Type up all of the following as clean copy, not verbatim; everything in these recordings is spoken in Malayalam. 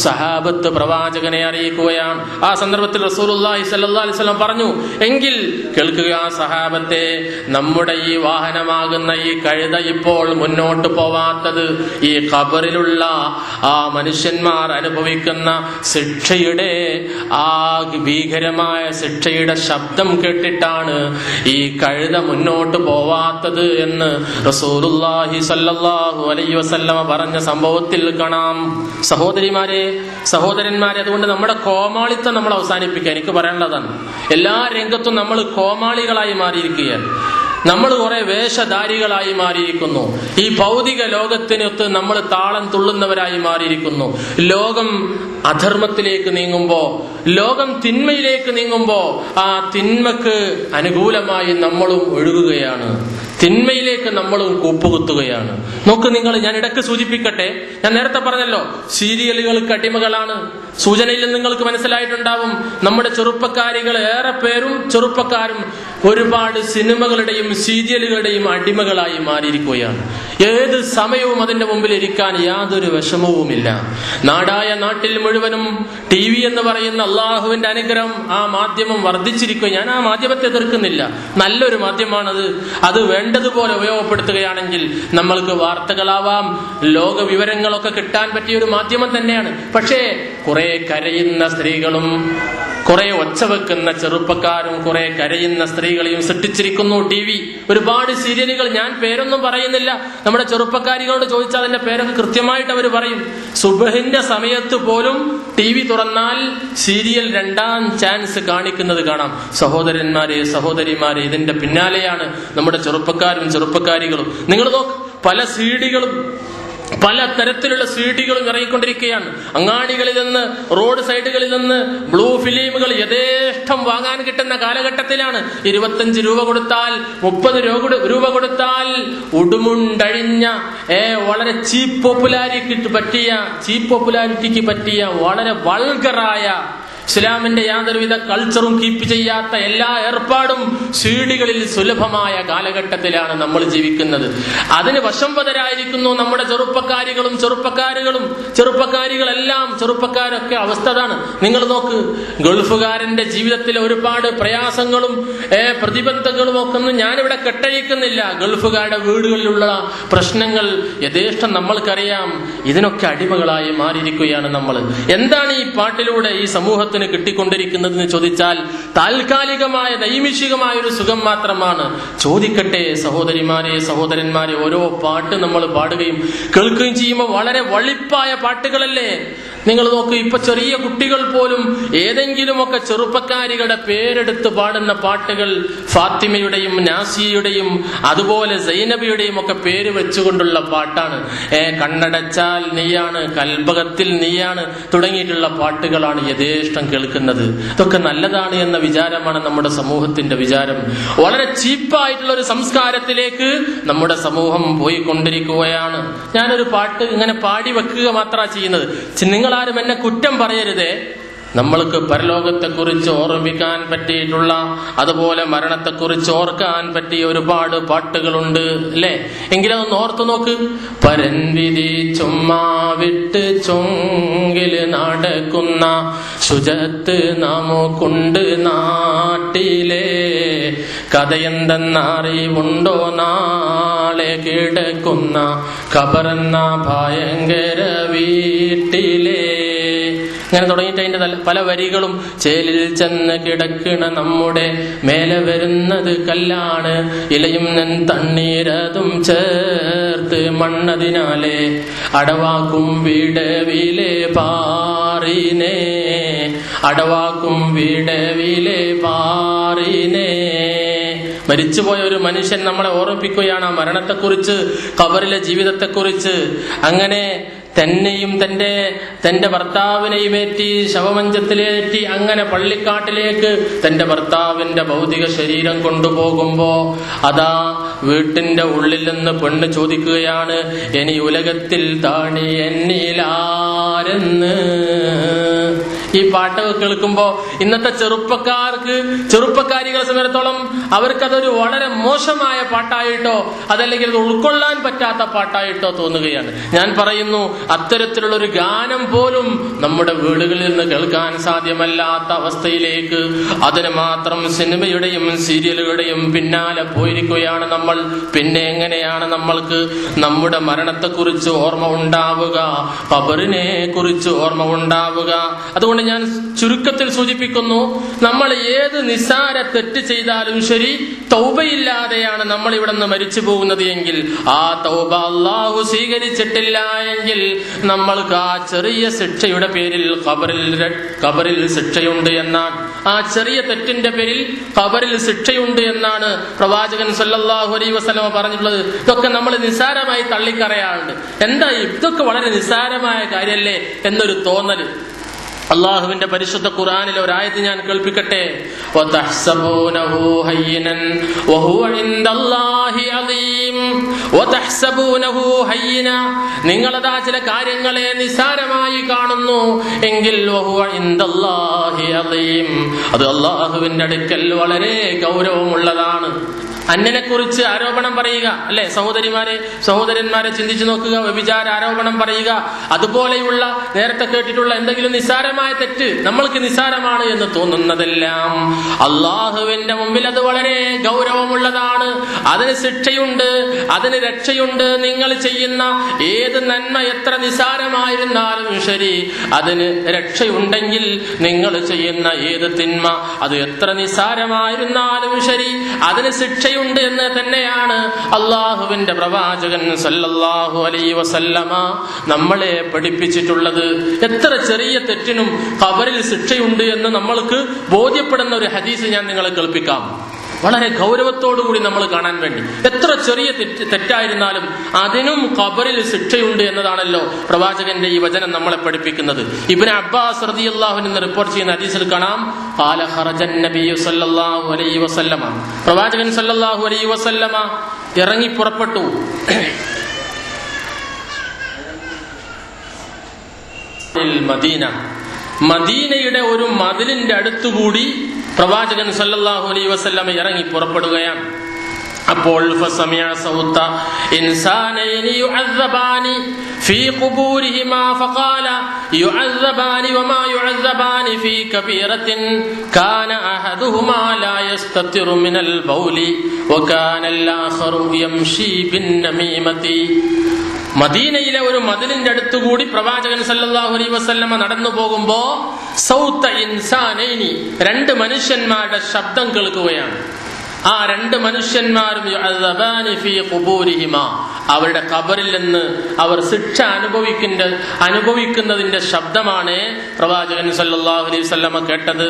സഹാബത്ത് പ്രവാചകനെ അറിയിക്കുകയാണ്. ആ സന്ദർഭത്തിൽ റസൂലുള്ളാഹി സ്വല്ലല്ലാഹു അലൈഹി വസല്ലം പറഞ്ഞു, എങ്കിൽ കേൾക്കുക സഹാബത്തെ, നമ്മുടെ ഈ വാഹനമാകുന്ന ഈ കഴുത ഇപ്പോൾ മുന്നോട്ട് പോവാത്തത് ഈ ഖബറിലുള്ള ആ മനുഷ്യന്മാർ അനുഭവിക്കുന്ന ശിക്ഷയുടെ ആ ഭീകരമായ ശിക്ഷയുടെ ശബ്ദം കേട്ടിട്ടാണ് ഈ കഴുത മുന്നോട്ട് പോവാത്തത് എന്ന് റസൂലുള്ളാഹി സ്വല്ലല്ലാഹു അലൈഹി വസല്ലം പറഞ്ഞ സംഭവത്തിൽ കാണാം. സഹോദരന്മാരെ, അതുകൊണ്ട് നമ്മുടെ കോമാളിത്തം നമ്മൾ അവസാനിപ്പിക്കുക. എനിക്ക് പറയാനുള്ളതാണ്, എല്ലാ രംഗത്തും നമ്മൾ കോമാളികളായി മാറിയിരിക്കുകയാണ്. നമ്മൾ കുറെ വേഷധാരികളായി മാറിയിരിക്കുന്നു. ഈ ഭൗതിക ലോകത്തിനൊത്ത് നമ്മൾ താളം തുള്ളുന്നവരായി മാറിയിരിക്കുന്നു. ലോകം അധർമ്മത്തിലേക്ക് നീങ്ങുമ്പോ, ലോകം തിന്മയിലേക്ക് നീങ്ങുമ്പോ ആ തിന്മക്ക് അനുകൂലമായി നമ്മളും ഒഴുകുകയാണ്, തിന്മയിലേക്ക് നമ്മളും കൂപ്പുകുത്തുകയാണ്. നോക്ക് നിങ്ങൾ, ഞാൻ ഇടയ്ക്ക് സൂചിപ്പിക്കട്ടെ, ഞാൻ നേരത്തെ പറഞ്ഞല്ലോ സീരിയലുകൾക്ക് അടിമകളാണ്. സൂചനയിൽ നിങ്ങൾക്ക് മനസ്സിലായിട്ടുണ്ടാവും, നമ്മുടെ ചെറുപ്പക്കാരികൾ ഏറെ പേരും ചെറുപ്പക്കാരും ഒരുപാട് സിനിമകളുടെയും സീരിയലുകളുടെയും അടിമകളായി മാറിയിരിക്കുകയാണ്. ഏത് സമയവും അതിന്റെ മുമ്പിൽ ഇരിക്കാൻ യാതൊരു വിഷമവുമില്ല. നാടായ നാട്ടിൽ മുഴുവനും TV എന്ന് പറയുന്ന അള്ളാഹുവിന്റെ അനുഗ്രഹം, ആ മാധ്യമം വർദ്ധിച്ചിരിക്കുക. ഞാൻ ആ മാധ്യമത്തെ എതിർക്കുന്നില്ല, നല്ലൊരു മാധ്യമമാണത്. അത് വേണ്ടതുപോലെ ഉപയോഗപ്പെടുത്തുകയാണെങ്കിൽ നമ്മൾക്ക് വാർത്തകളാവാം, ലോക വിവരങ്ങളൊക്കെ കിട്ടാൻ പറ്റിയ ഒരു മാധ്യമം തന്നെയാണ്. പക്ഷേ കുറെ കരയുന്ന സ്ത്രീകളും കുറെ ഒച്ച വെക്കുന്ന ചെറുപ്പക്കാരും കുറെ കരയുന്ന സ്ത്രീകളെയും സൃഷ്ടിച്ചിരിക്കുന്നു TV. ഒരുപാട് സീരിയലുകൾ, ഞാൻ പേരൊന്നും പറയുന്നില്ല, നമ്മുടെ ചെറുപ്പക്കാരികളോട് ചോദിച്ചാൽ അതിന്റെ പേരൊക്കെ കൃത്യമായിട്ട് അവർ പറയും. സുബഹിന്റെ സമയത്ത് പോലും TV തുറന്നാൽ സീരിയൽ 2ാം ചാൻസ് കാണിക്കുന്നത് കാണാം. സഹോദരന്മാരെ, സഹോദരിമാരെ, ഇതിന്റെ പിന്നാലെയാണ് നമ്മുടെ ചെറുപ്പക്കാരും ചെറുപ്പക്കാരികളും. നിങ്ങൾ നോക്ക്, പല തരത്തിലുള്ള സീഡികളും ഇറങ്ങിക്കൊണ്ടിരിക്കുകയാണ്. അങ്ങാടികളിൽ നിന്ന്, റോഡ് സൈഡുകളിൽ നിന്ന് ബ്ലൂ ഫിലിമുകൾ യഥേഷ്ടം വാങ്ങാൻ കിട്ടുന്ന കാലഘട്ടത്തിലാണ്. 25 രൂപ കൊടുത്താൽ, 30 രൂപ കൊടുത്താൽ ഉടുമുണ്ടഴിഞ്ഞ വളരെ ചീപ്പ് പോപ്പുലാരിറ്റിക്ക് പറ്റിയ വളരെ വൾഗറായ, ഇസ്ലാമിന്റെ യാതൊരുവിധ കൾച്ചറും കീപ്പ് ചെയ്യാത്ത എല്ലാ ഏർപ്പാടും സീഡികളിൽ സുലഭമായ കാലഘട്ടത്തിലാണ് നമ്മൾ ജീവിക്കുന്നത്. അതിന് വശംവദരായിരിക്കുന്നു നമ്മുടെ ചെറുപ്പക്കാരൊക്കെ അവസ്ഥ അതാണ്. നിങ്ങൾ നോക്ക്, ഗൾഫുകാരന്റെ ജീവിതത്തിലെ ഒരുപാട് പ്രയാസങ്ങളും പ്രതിബന്ധങ്ങളും ഒക്കെ ഒന്നും ഞാനിവിടെ കെട്ടഴിക്കുന്നില്ല. ഗൾഫുകാരുടെ വീടുകളിലുള്ള പ്രശ്നങ്ങൾ യഥേഷ്ടം നമ്മൾക്കറിയാം. ഇതിനൊക്കെ അടിമകളായി മാറിയിരിക്കുകയാണ് നമ്മൾ. എന്താണ് ഈ പാട്ടിലൂടെ ഈ സമൂഹത്തിൽ കിട്ടിക്കൊണ്ടിരിക്കുന്നതെന്ന് ചോദിച്ചാൽ താൽക്കാലികമായ നൈമിഷികമായ ഒരു സുഖം മാത്രമാണ്. ചോദിക്കട്ടെ സഹോദരിമാരെ, സഹോദരന്മാരെ, ഓരോ പാട്ട് നമ്മൾ പാടുകയും കേൾക്കുകയും ചെയ്യുമ്പോൾ വളരെ വളിപ്പായ പാട്ടുകളല്ലേ? നിങ്ങൾ നോക്കൂ, ഇപ്പൊ ചെറിയ കുട്ടികൾ പോലും ഏതെങ്കിലുമൊക്കെ ചെറുപ്പക്കാരികളുടെ പേരെടുത്ത് പാടുന്ന പാട്ടുകൾ ഫാത്തിമയുടെയും നാസിയയുടെയും അതുപോലെ സൈനബിയുടെയും ഒക്കെ പേര് വെച്ചുകൊണ്ടുള്ള പാട്ടാണ്. കണ്ണടച്ചാൽ നീയാണ്, കൽബകത്തിൽ നീയാണ് തുടങ്ങിയിട്ടുള്ള പാട്ടുകളാണ് യഥേഷ്ടം കേൾക്കുന്നത്. ഇതൊക്കെ നല്ലതാണ് എന്ന വിചാരമാണ് നമ്മുടെ സമൂഹത്തിന്റെ വിചാരം. വളരെ ചീപ്പായിട്ടുള്ള ഒരു സംസ്കാരത്തിലേക്ക് നമ്മുടെ സമൂഹം പോയിക്കൊണ്ടിരിക്കുകയാണ്. ഞാനൊരു പാട്ട് ഇങ്ങനെ പാടി വെക്കുക മാത്രമാണ് ചെയ്യുന്നത്. നിങ്ങളാരും എന്നെ കുറ്റം പറയരുതേ. നമ്മൾക്ക് പരലോകത്തെക്കുറിച്ച് ഓർമ്മിക്കാൻ പറ്റിയിട്ടുള്ള, അതുപോലെ മരണത്തെക്കുറിച്ച് ഓർക്കാൻ പറ്റിയ ഒരുപാട് പാട്ടുകളുണ്ട് അല്ലേ? എങ്കിലും അതൊന്ന് ഓർത്തു നോക്ക്. പരൻവിധി ചുമ്മാ വിട്ട് ചൊങ്കില് നടക്കുന്ന ശുചത്ത് നമുക്കുണ്ട് നാട്ടിലെ, കഥയെന്തെന്നറിവുണ്ടോ നാളെ കിടക്കുന്ന ഖബറെന്ന ഭയങ്കര വീട്ടിലെ. ഇങ്ങനെ തുടങ്ങിയിട്ട് അതിന്റെ പല വരികളും. ചേലിൽ ചെന്ന് കിടക്കണ നമ്മുടെ മേലെ വരുന്നത് കല്ലാണ്, ഇലയും തണ്ണീരതും ചേർത്ത് മണ്ണതിനാലെ അടവാക്കും വീടവിലെ പാറിനെ, അടവാക്കും വീടവിലെ പാറിനെ. മരിച്ചുപോയ ഒരു മനുഷ്യൻ നമ്മളെ ഓർമ്മിപ്പിക്കുകയാണ് ആ മരണത്തെക്കുറിച്ച്, ഖബറിലെ ജീവിതത്തെക്കുറിച്ച്. അങ്ങനെ തന്നെയും തന്റെ ഭർത്താവിനെയും ഏറ്റി ശവമഞ്ചത്തിലേറ്റി അങ്ങനെ പള്ളിക്കാട്ടിലേക്ക് തന്റെ ഭർത്താവിന്റെ ഭൗതിക ശരീരം കൊണ്ടുപോകുമ്പോ അതാ വീട്ടിന്റെ ഉള്ളിൽ നിന്ന് പെണ്ണ് ചോദിക്കുകയാണ്, ഇനി ഉലകത്തിൽ താണി എന്നിലാരെന്ന്. ഈ പാട്ടൊക്കെ കേൾക്കുമ്പോ ഇന്നത്തെ ചെറുപ്പക്കാരികളെ സംബന്ധിച്ചിടത്തോളം അവർക്കതൊരു വളരെ മോശമായ പാട്ടായിട്ടോ അതല്ലെങ്കിൽ അത് ഉൾക്കൊള്ളാൻ പറ്റാത്ത പാട്ടായിട്ടോ തോന്നുകയാണ്. ഞാൻ പറയുന്നു, അത്തരത്തിലുള്ള ഒരു ഗാനം പോലും നമ്മുടെ വീടുകളിൽ നിന്ന് കേൾക്കാൻ സാധ്യമല്ലാത്ത അവസ്ഥയിലേക്ക് അതിന് മാത്രം സിനിമയുടെയും സീരിയലുകളുടെയും പിന്നാലെ പോയിരിക്കുകയാണ് നമ്മൾ. പിന്നെ എങ്ങനെയാണ് നമ്മൾക്ക് നമ്മുടെ മരണത്തെക്കുറിച്ച് ഓർമ്മ ഉണ്ടാവുക, ഖബറിനെ കുറിച്ച് ഓർമ്മ ഉണ്ടാവുക? അതുകൊണ്ട് ഞാൻ ചുരുക്കത്തിൽ സൂചിപ്പിക്കുന്നു, നമ്മൾ ഏത് നിസ്സാര തെറ്റ് ചെയ്താലും ശരി, തൗബയില്ലാതെയാണ് നമ്മൾ ഇവിടെ നിന്ന് മരിച്ചു പോകുന്നത് എങ്കിൽ ആ തൗബ അല്ലാഹു സ്വീകരിച്ചിട്ടില്ല എങ്കിൽ നമ്മൾക്ക് ആ ചെറിയ ശിക്ഷയുടെ പേരിൽ ഖബറിൽ ശിക്ഷയുണ്ട് എന്നാണ്. ആ ചെറിയ തെറ്റിന്റെ പേരിൽ ഖബറിൽ ശിക്ഷയുണ്ട് എന്നാണ് പ്രവാചകൻ സല്ലല്ലാഹു അലൈഹി വസല്ലം പറഞ്ഞിട്ടുള്ളത്. ഇതൊക്കെ നമ്മൾ നിസ്സാരമായി തള്ളിക്കറയാറുണ്ട്. എന്താ ഇതൊക്കെ വളരെ നിസ്സാരമായ കാര്യമല്ലേ എന്നൊരു തോന്നല്. അള്ളാഹുവിന്റെ പരിശുദ്ധ ഖുർആനിലെ ഒരു ആയത്ത് ഞാൻ കേൾപ്പിക്കട്ടെ. വതഹ്സബൂനഹു ഹയ്യിനൻ വഹുവ ഇൻദല്ലാഹി അദീം. വതഹ്സബൂനഹു ഹയ്യിന, നിങ്ങളതാ ചില കാര്യങ്ങളെ നിസ്സാരമായി കാണുന്നു എങ്കിൽ വഹുവ ഇൻദല്ലാഹി അദീം, അത് അള്ളാഹുവിന്റെ അടുക്കൽ വളരെ ഗൗരവമുള്ളതാണ്. അന്യനെ കുറിച്ച് ആരോപണം പറയുക, അല്ലെ സഹോദരന്മാരെ ചിന്തിച്ചു നോക്കുക. വ്യഭിചാര ആരോപണം പറയുക, അതുപോലെയുള്ള നേരത്തെ കേട്ടിട്ടുള്ള എന്തെങ്കിലും നിസ്സാരമായ തെറ്റ് നമ്മൾക്ക് നിസ്സാരമാണ് എന്ന് തോന്നുന്നതെല്ലാം അള്ളാഹുവിന്റെ മുമ്പിൽ അത് വളരെ ഗൗരവമുള്ളതാണ്. അതിന് ശിക്ഷയുണ്ട്, അതിന് രക്ഷയുണ്ട്. നിങ്ങൾ ചെയ്യുന്ന ഏത് നന്മ എത്ര നിസ്സാരമായിരുന്നാലും ശരി, അതിന് രക്ഷയുണ്ടെങ്കിൽ നിങ്ങൾ ചെയ്യുന്ന ഏത് തിന്മ അത് എത്ര നിസ്സാരമായിരുന്നാലും ശരി, അതിന് ശിക്ഷ ഉണ്ട് എന്ന് തന്നെയാണ് അള്ളാഹുവിന്റെ പ്രവാചകൻ സല്ലല്ലാഹു അലൈഹി വസല്ലമ നമ്മളെ പഠിപ്പിച്ചിട്ടുള്ളത്. എത്ര ചെറിയ തെറ്റിനും ഖബറിൽ ശിക്ഷയുണ്ട് എന്ന് നമ്മൾക്ക് ബോധ്യപ്പെടുന്ന ഒരു ഹദീസ് ഞാൻ നിങ്ങളെ കേൾപ്പിക്കാം. വളരെ ഗൗരവത്തോടുകൂടി നമ്മൾ കാണാൻ വേണ്ടി. എത്ര ചെറിയ തെറ്റായിരുന്നാലും അതിനും ഖബറിൽ ശിക്ഷയുണ്ട് എന്നതാണല്ലോ പ്രവാചകന്റെ ഈ വചനം നമ്മളെ പഠിപ്പിക്കുന്നത്. ഇബ്നു അബ്ബാസ് റളിയല്ലാഹു അൻഹു റിപ്പോർട്ട് ചെയ്യുന്ന ഹദീസിൽ കാണാം, ഖാല ഖറജൻ നബിയ്യു സല്ലല്ലാഹു അലൈഹി വസല്ലമ, പ്രവാചകൻ സല്ലല്ലാഹു അലൈഹി വസല്ലമ ഇറങ്ങി പുറപ്പെട്ടു. മദീനയുടെ ഒരു മതിലിന്റെ അടുത്തുകൂടി പ്രവാചകൻ സല്ലല്ലാഹു അലൈഹി വസല്ലം ഇറങ്ങി പുറപ്പെടുകയാണ്. അപ്പോൾ ഫസമിഅ സൗത ഇൻസാനൈനി യുഅസ്സബാനി ഫീ ഖുബൂരിഹിമാ ഫഖാല യുഅസ്സബാനി വമാ യുഅസ്സബാനി ഫീ കബീറത്തിൻ കാന അഹദുഹുമാ ലാ യസ്തതിറു മിനൽ ബൗലി വകാന അൽ-ആഖറു യംശി ബിൻ-നമീമതി. മദീനയിലെ ഒരു മതിലിന്റെ അടുത്തുകൂടി പ്രവാചകൻ സല്ലല്ലാഹു അലൈഹി വസല്ലമ നടന്നു പോകുമ്പോ സൗത ഇൻസാനൈനി, രണ്ട് മനുഷ്യന്മാരുടെ ശബ്ദം കേൾക്കുകയാണ്. ആ രണ്ട് മനുഷ്യന്മാരും അവരുടെ ഖബറിൽ നിന്ന് അവർ ശിക്ഷ അനുഭവിക്കുന്നതിന്റെ ശബ്ദമാണ് പ്രവാചകൻ സല്ലല്ലാഹു അലൈഹി വസല്ലമ കേട്ടത്.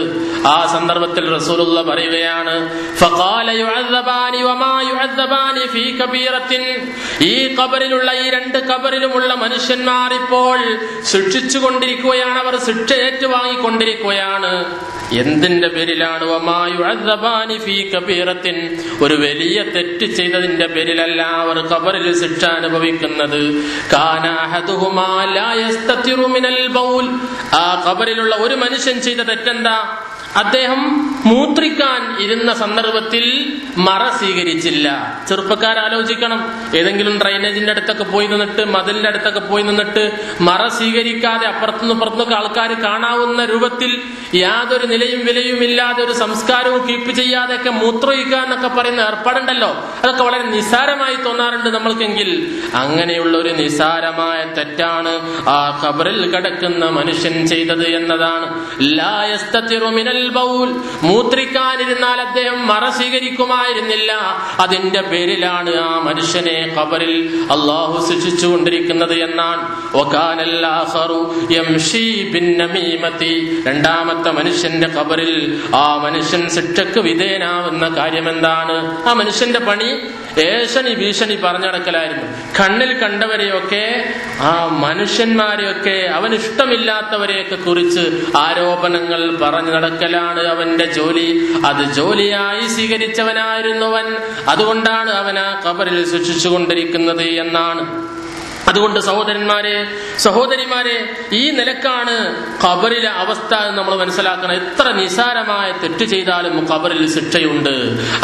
ആ സന്ദർഭത്തിൽ റസൂലുള്ള പറയുകയാണ്, ഫഖാല യുഅസ്സബാനി വമാ യുഅസ്സബാനി ഫീ കബീറത്തിൻ, ഈ ഖബറിലുള്ള ഈ രണ്ട് ഖബറിലുമുള്ള മനുഷ്യന്മാർ ഇപ്പോൾ ശിക്ഷിച്ചുകൊണ്ടിരിക്കുകയാണ്, അവർ ശിക്ഷ ഏറ്റുവാങ്ങിക്കൊണ്ടിരിക്കുകയാണ്. എന്തിന്റെ പേരിലാണ്? വമാ യുഅസ്സബാനി ഫീ കബീറത്തിൻ, ഒരു വലിയ തെറ്റ് ചെയ്തതിന്റെ പേരിലല്ല അവർ ഖബറിൽ ശിക്ഷ അനുഭവിക്കുന്നത്. കാന അഹദുഹുമാ ലാ യസ്തതിറു മിനൽ ബൗൽ, ആ ഖബറിലുള്ള ഒരു മനുഷ്യൻ ചെയ്ത തെറ്റെന്താ? അദ്ദേഹം മൂത്രിക്കാൻ ഇരുന്ന സന്ദർഭത്തിൽ മറ സ്വീകരിച്ചില്ല. ചെറുപ്പക്കാരാലോചിക്കണം, ഏതെങ്കിലും ഡ്രൈനേജിന്റെ അടുത്തൊക്കെ പോയി നിന്നിട്ട്, മതിലിന്റെ അടുത്തൊക്കെ പോയി നിന്നിട്ട് മറ സ്വീകരിക്കാതെ അപ്പുറത്തുനിന്ന് പുറത്തുനിന്നൊക്കെ ആൾക്കാർ കാണാവുന്ന രൂപത്തിൽ യാതൊരു നിലയും വിലയും ഇല്ലാതെ ഒരു സംസ്കാരവും കീപ്പ് ചെയ്യാതെയൊക്കെ മൂത്രമൊഴിക്കുക എന്നൊക്കെ പറയുന്ന ഏർപ്പാടുണ്ടല്ലോ, അതൊക്കെ വളരെ നിസ്സാരമായി തോന്നാറുണ്ട് നമ്മൾക്കെങ്കിൽ. അങ്ങനെയുള്ള ഒരു നിസ്സാരമായ തെറ്റാണ് ആ ഖബറിൽ കിടക്കുന്ന മനുഷ്യൻ ചെയ്തത് എന്നതാണ്. ലാ യസ്തതിറു മിനൽ ബൗൽ, മൂത്രിക്കാനിരുന്നാൽ അദ്ദേഹം മറ സ്വീകരിക്കുമായിരുന്നില്ല. അതിന്റെ പേരിലാണ് ആ മനുഷ്യനെ ഖബറിൽ അല്ലാഹു ശിക്ഷിച്ചുകൊണ്ടിരിക്കുന്നത് എന്നാണ്. വകാനൽ ആഖറു യംശി ബിൻ-നമീമതി, രണ്ടാമത്തെ മനുഷ്യന്റെ ഖബറിൽ ആ മനുഷ്യൻ ശിക്ഷക്ക് വിധേയനാവുന്ന കാര്യം എന്താണ്? ആ മനുഷ്യന്റെ പണി ഏഷണി ഭീഷണി പറഞ്ഞടക്കലായിരുന്നു. കണ്ണിൽ കണ്ടവരെയൊക്കെ, ആ മനുഷ്യന്മാരെയൊക്കെ, അവനിഷ്ടമില്ലാത്തവരെയൊക്കെ കുറിച്ച് ആരോപണങ്ങൾ പറഞ്ഞു നടക്കലാണ് അവന്റെ ജോലി. അത് ജോലിയായി സ്വീകരിച്ചവനായിരുന്നവൻ, അതുകൊണ്ടാണ് അവൻ ആ ഖബറിൽ ശിക്ഷിച്ചുകൊണ്ടിരിക്കുന്നത് എന്നാണ്. അതുകൊണ്ട് സഹോദരിമാരെ ഈ നിലക്കാണ് ഖബറിലെ അവസ്ഥ എന്ന് നമ്മൾ മനസ്സിലാക്കണം. എത്ര നിസാരമായ തെറ്റ് ചെയ്താലും ഖബറിൽ ശിക്ഷയുണ്ട്.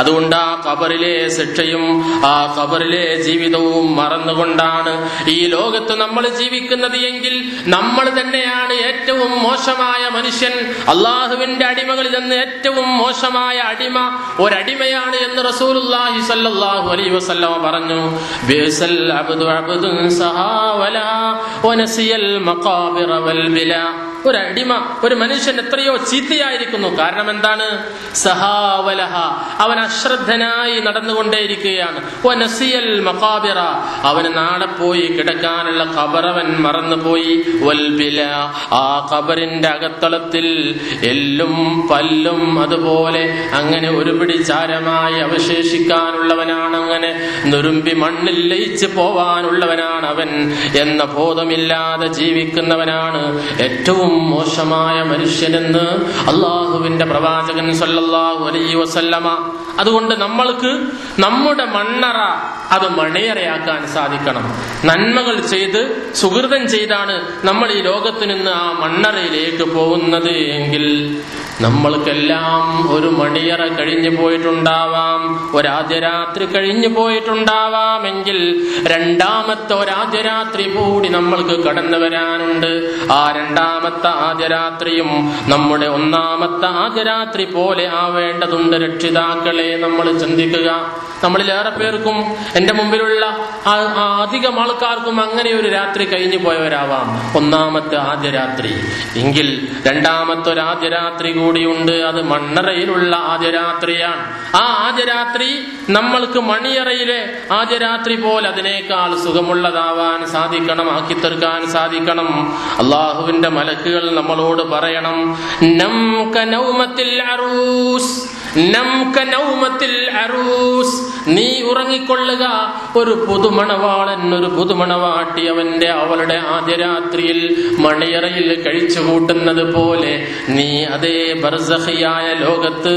അതുകൊണ്ട് ആ ഖബറിലെ ശിക്ഷയും ആ ഖബറിലെ ജീവിതവും മറന്നുകൊണ്ടാണ് ഈ ലോകത്ത് നമ്മൾ ജീവിക്കുന്നത് എങ്കിൽ നമ്മൾ തന്നെയാണ് ഏറ്റവും മോശമായ മനുഷ്യൻ. അള്ളാഹുവിന്റെ അടിമകളിൽ നിന്ന് ഏറ്റവും മോശമായ അടിമ ഒരടിമയാണ് എന്ന് റസൂലുള്ളാഹി സ്വല്ലല്ലാഹു അലൈഹി വസല്ലം പറഞ്ഞു. ബിഅസൽ അബ്ദു അബ്ദുൻ ഒരടിമ, ഒരു മനുഷ്യൻ എത്രയോ ചീത്തയായിരിക്കുന്നു. കാരണം എന്താണ്? സഹാവലഹ, അവൻ അശ്രദ്ധനായി നടന്നുകൊണ്ടേയിരിക്കുകയാണ്. വനസിയൽ മഖാബിറ, അവന് നാളെ പോയി കിടക്കാനുള്ള ഖബറവൻ മറന്നുപോയി. വൽബില, ആ ഖബറിന്റെ അകത്തളത്തിൽ എല്ലും പല്ലും അതുപോലെ അങ്ങനെ ഒരുപിടി ചാരമായി അവശേഷിക്കാനുള്ളവനാണ്. അങ്ങനെ നുറുമ്പി മണ്ണിൽ ലയിച്ച് പോവാനുള്ളവനാണ് അവൻ എന്ന ബോധമില്ലാതെ ജീവിക്കുന്നവനാണ് ഏറ്റവും മോശമായ മനുഷ്യനെന്ന് അള്ളാഹുവിന്റെ പ്രവാചകൻ സല്ലല്ലാഹു അലൈഹി വസല്ലമ. അതുകൊണ്ട് നമ്മൾക്ക് നമ്മുടെ മണ്ണറ അത് മണിയറയാക്കാൻ സാധിക്കണം. നന്മകൾ ചെയ്ത് സുഹൃതം ചെയ്താണ് നമ്മൾ ഈ ലോകത്ത് നിന്ന് ആ മണ്ണറയിലേക്ക് പോകുന്നത് എങ്കിൽ നമ്മൾക്കെല്ലാം ഒരു മണിയറ കഴിഞ്ഞു പോയിട്ടുണ്ടാവാം, ഒരാദ്യ രാത്രി കഴിഞ്ഞു പോയിട്ടുണ്ടാവാമെങ്കിൽ രണ്ടാമത്തെ ഒരാദ്യ രാത്രി കൂടി നമ്മൾക്ക് കടന്നു വരാനുണ്ട്. ആ രണ്ടാമത്തെ ആദ്യ രാത്രിയും നമ്മുടെ ഒന്നാമത്തെ ആദ്യ രാത്രി പോലെ ആവേണ്ടതുണ്ട്. രക്ഷിതാക്കളെ നമ്മൾ ചിന്തിക്കുക. നമ്മളിലേറെ പേർക്കും എന്റെ മുമ്പിലുള്ള അധികം ആൾക്കാർക്കും അങ്ങനെ ഒരു രാത്രി കഴിഞ്ഞു പോയവരാവാം, ഒന്നാമത്തെ ആദ്യ രാത്രി. എങ്കിൽ രണ്ടാമത്തെ ഒരു ആദ്യ രാത്രി കൂടിയുണ്ട്. അത് മണ്ണറയിലുള്ള ആദ്യ രാത്രിയാണ്. ആ ആദ്യ രാത്രി നമ്മൾക്ക് മണിയറയിലെ ആദ്യ രാത്രി പോലെ അതിനേക്കാൾ സുഖമുള്ളതാവാൻ സാധിക്കണം, ആക്കി തീർക്കാൻ സാധിക്കണം. അള്ളാഹുവിന്റെ മലക്കുകൾ നമ്മളോട് പറയണം, നം കനൗമത്തിൽ അറൂസ്, നീ ഉറങ്ങിക്കൊള്ളുക. ഒരു പുതുമണവാളൻ, ഒരു പുതുമണവാട്ടി അവളുടെ ആദ്യ രാത്രിയിൽ മണിയറയിൽ കഴിച്ചു കൂട്ടുന്നത് പോലെ നീ അതേ ബർസഖിയായ ലോകത്ത്